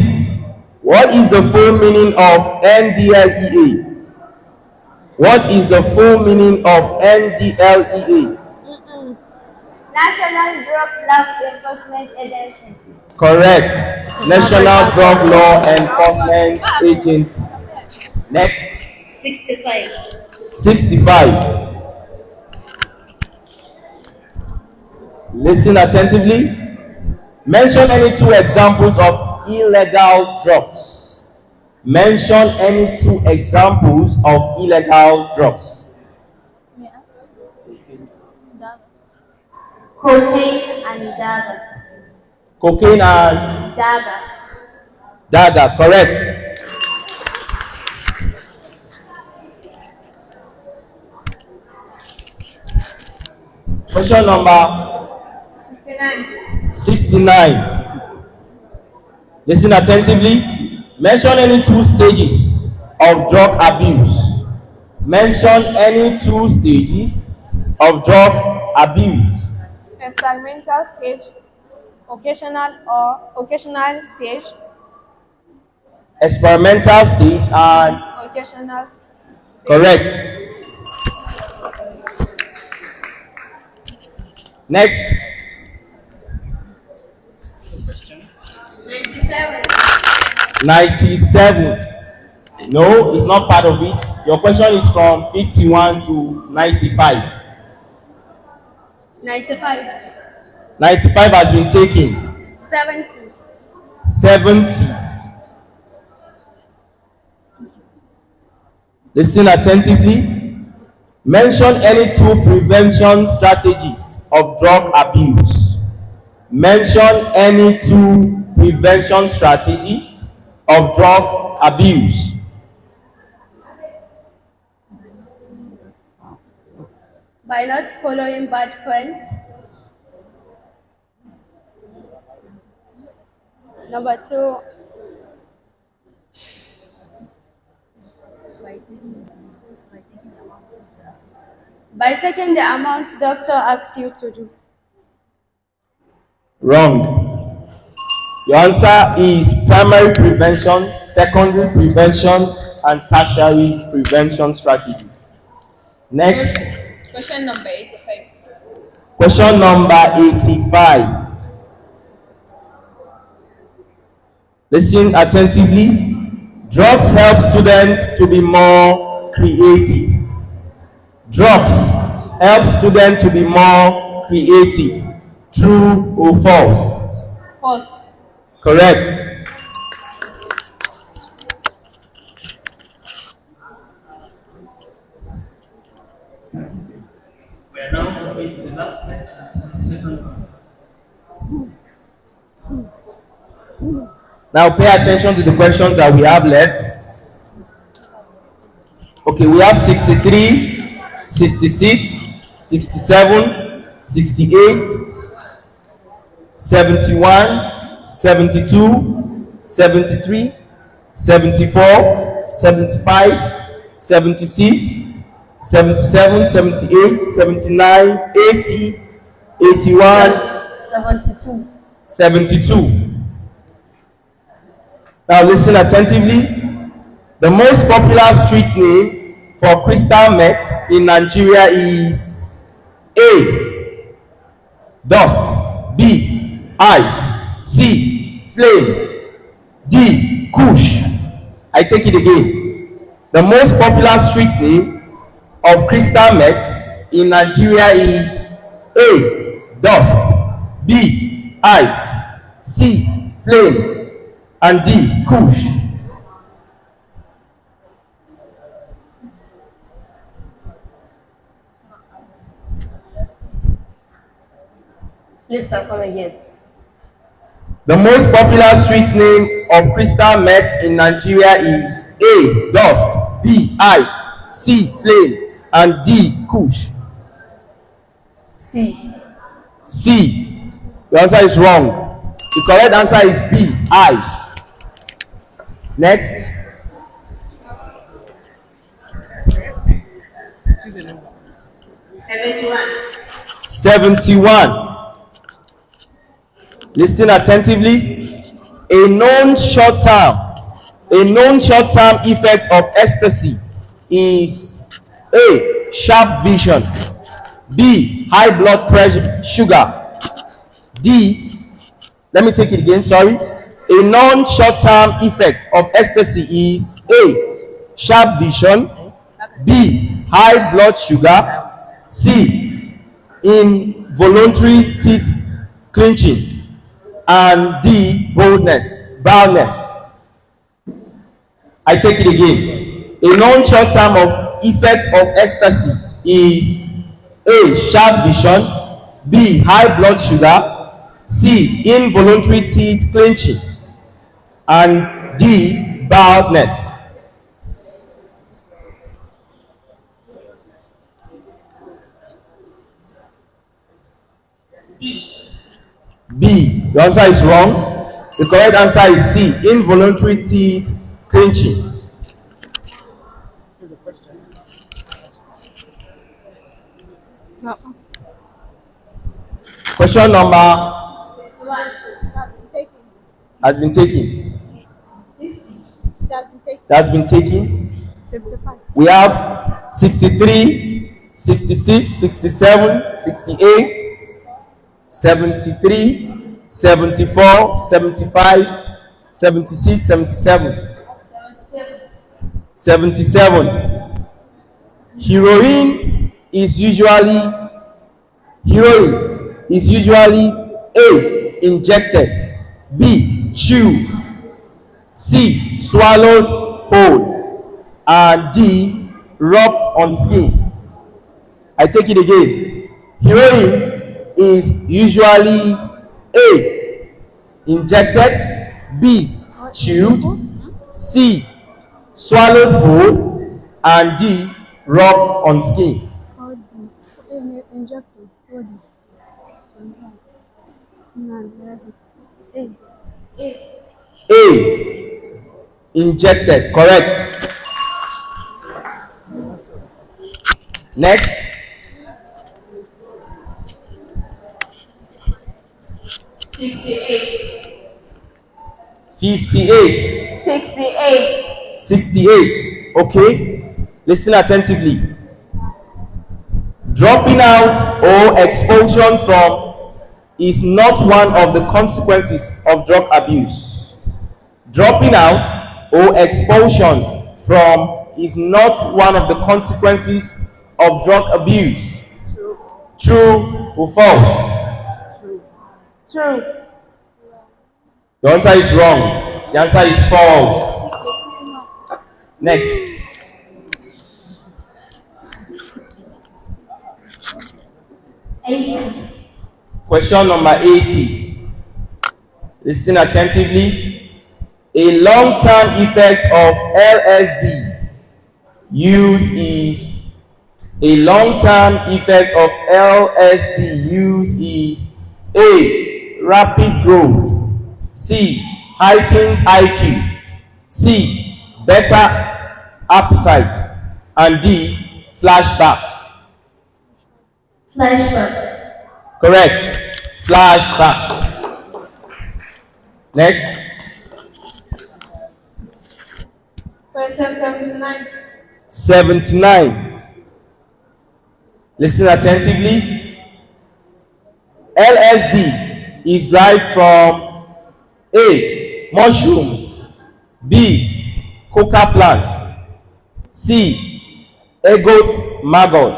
What is the full meaning of Ndlea? What is the full meaning of Ndlea? National Drugs Law Enforcement Agency. Correct. National Drug Law Enforcement Agency. Next. 65. 65. Listen attentively. Mention any two examples of illegal drugs. Mention any two examples of illegal drugs. Cocaine and dagger. Cocaine and Dagger. dagger. Correct. Question number 69. 69. Listen attentively. Mention any two stages of drug abuse. Mention any two stages of drug abuse. Experimental stage, occasional stage, Experimental stage and occasional stage. correct. Next. 97. 97. No, it's not part of it. Your question is from 51 to 95. 95. 95 has been taken. 70. 70. Listen attentively. Mention any two prevention strategies of drug abuse. Mention any two prevention strategies of drug abuse. By not following bad friends. Number 2, by taking the amount doctor asks you to do. Wrong. Your answer is primary prevention, secondary prevention, and tertiary prevention strategies. Next. Question number 85. Question number 85. Listen attentively. Drugs help students to be more creative. Drugs help students to be more creative. True or false? False. Correct. We are now going to the last question, the second one. Now pay attention to the questions that we have left. Okay, we have 63, 66, 67, 68, 71, 72, 73, 74, 75, 76, 77, 78, 79, 80, 81, 72. 72. Now listen attentively. The most popular street name for crystal meth in Nigeria is A. Dust. B. Ice. C. Flame. D. Kush. I take it again. The most popular street name of crystal meth in Nigeria is A. Dust. B. Ice. C. Flame. And D. Kush. Please sir, come again. The most popular street name of crystal meth in Nigeria is A. Dust. B. Ice. C. Flame. And D. Kush. C. C. The answer is wrong. The correct answer is B. Ice. Next. 71. 71. Listen attentively. A known short-term effect of ecstasy is A. Sharp vision. B. High blood pressure, sugar. D. Let me take it again, sorry. A known short-term effect of ecstasy is A. Sharp vision. B. High blood sugar. C. Involuntary teeth clenching. And D. Boldness. I take it again. A known short-term effect of ecstasy is A. Sharp vision. B. High blood sugar. C. Involuntary teeth clenching. And D. Baldness. B. The answer is wrong. The correct answer is C. Involuntary teeth clenching. Question number has been taken. 60. It has been taken. That's been taken. 55. We have 63, 66, 67, 68, 73, 74, 75, 76, 77. 77. Heroin is usually A. Injected. B. Chewed. C. Swallowed whole. And D. Rubbed on skin. I take it again. Heroin is usually A. Injected. B. Chewed. C. Swallowed whole. And D. Rubbed on skin. Injected. A. Injected. Correct. Next. 68. 58. 68. 68. Okay. Listen attentively. Dropping out or expulsion from is not one of the consequences of drug abuse. Dropping out or expulsion from is not one of the consequences of drug abuse. True or false? True. The answer is wrong. The answer is false. Next. Question number 80. Listen attentively. A long-term effect of LSD use is A. Rapid growth. C. Heightened IQ. C. Better appetite. And D. Flashbacks. Flashback. Correct. Flashbacks. Next. Question 79. 79. Listen attentively. LSD is derived from A. Mushroom. B. Coca plant. C. Ergot maggot.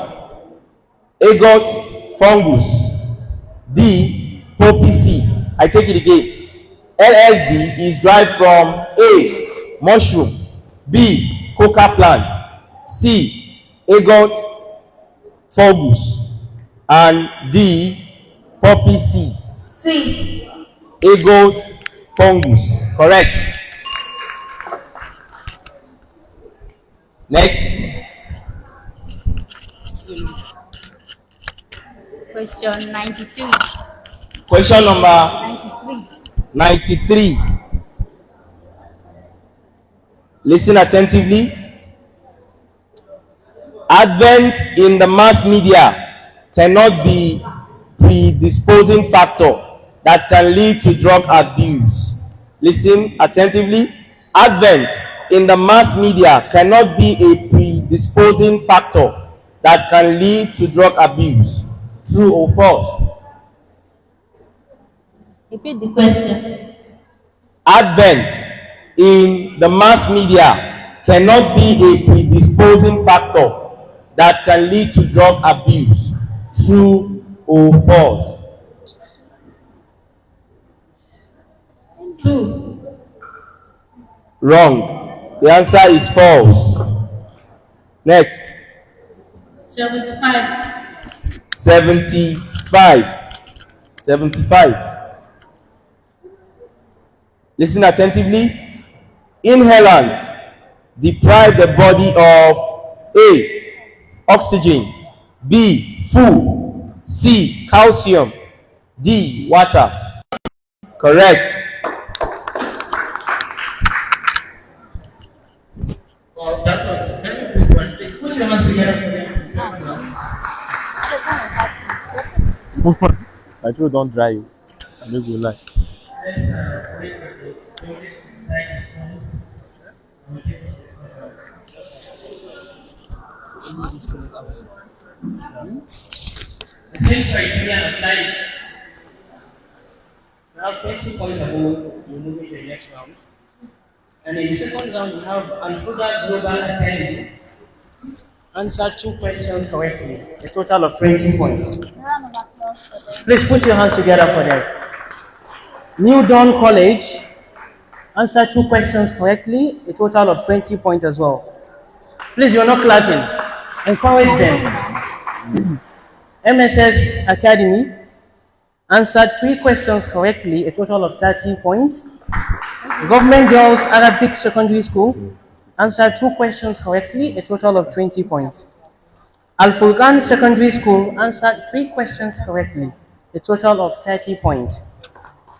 Ergot fungus. D. Poppy seed. I take it again. LSD is derived from A. Mushroom. B. Coca plant. C. Ergot fungus. And D. Poppy seeds. C. Ergot fungus. Correct. Next. Question 92. Question number 93. 93. Listen attentively. Advent in the mass media cannot be predisposing factor that can lead to drug abuse. Listen attentively. Advent in the mass media cannot be a predisposing factor that can lead to drug abuse. True or false? Repeat the question. Advent in the mass media cannot be a predisposing factor that can lead to drug abuse. True or false? True. Wrong. The answer is false. Next. 75. 75. 75. Listen attentively. Inhalants deprive the body of A. Oxygen. B. Food. C. Calcium. D. Water. Correct. Well, that was very good one. Please put your hands together for them. I told don't dry you. I don't go lie. Let's wait for the English science ones. The same criteria applies. Now 20 points above, we move to the next round. And in the second round, we have another global academy. Answer 2 questions correctly, a total of 20 points. Please put your hands together for that. New Dawn College, answer 2 questions correctly, a total of 20 points as well. Please, you're not clapping. Encourage them. MSS Academy, answered 3 questions correctly, a total of 30 points. Government Girls Arabic Secondary School answered 2 questions correctly, a total of 20 points. Al Furqan Secondary School answered 3 questions correctly, a total of 30 points.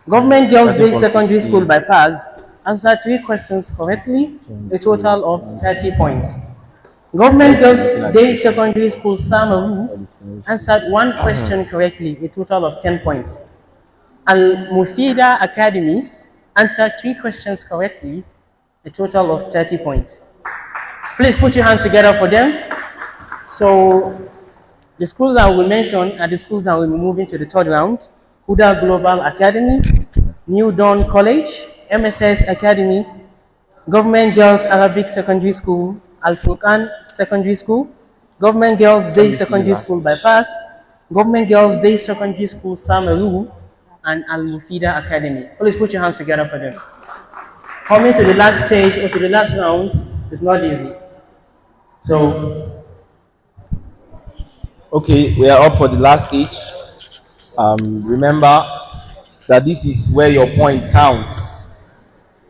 Government Girls Day Secondary School Bypass answered 3 questions correctly, a total of 30 points. Government Girls Day Secondary School Samaru answered 1 question correctly, a total of 10 points. Al Mufida Academy answered 3 questions correctly, a total of 30 points. Please put your hands together for them. So the schools that we mentioned are the schools that will be moving to the 3rd round. Huda Global Academy, New Dawn College, MSS Academy, Government Girls Arabic Secondary School, Al Furqan Secondary School, Government Girls Day Secondary School Bypass, Government Girls Day Secondary School Samaru, and Al Mufida Academy. Please put your hands together for them. Coming to the last stage or to the last round is not easy. So, Okay, we are up for the last stage. Remember that this is where your point counts,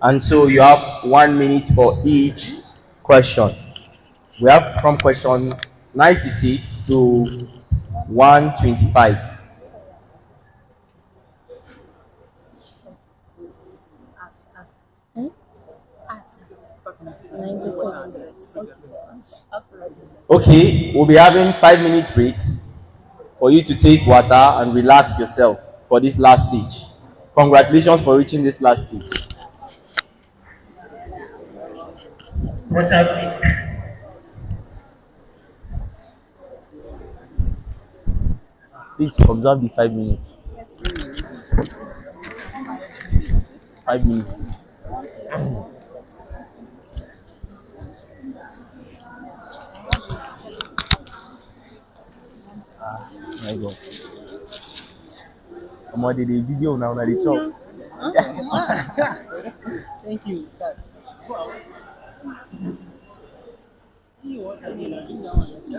and so you have 1 minute for each question. We have from question 96 to 125. Okay, we'll be having 5 minutes break for you to take water and relax yourself for this last stage. Congratulations for reaching this last stage. Water break. Please observe the 5 minutes. 5 minutes. My God. I'm on the video now, na the chop. thank you.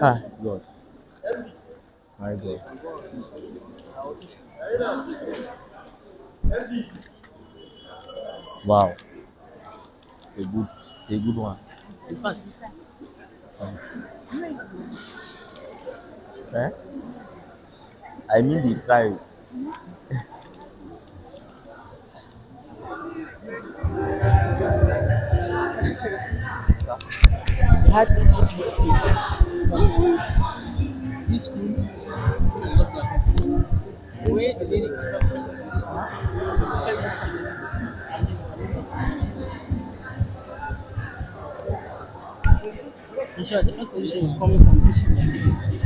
Ah, God. My God. Wow. It's a good one. First. Eh? I mean the try. You had this school, I love that. The way the lady answers questions in this one, and this in short, the first position is coming from this one.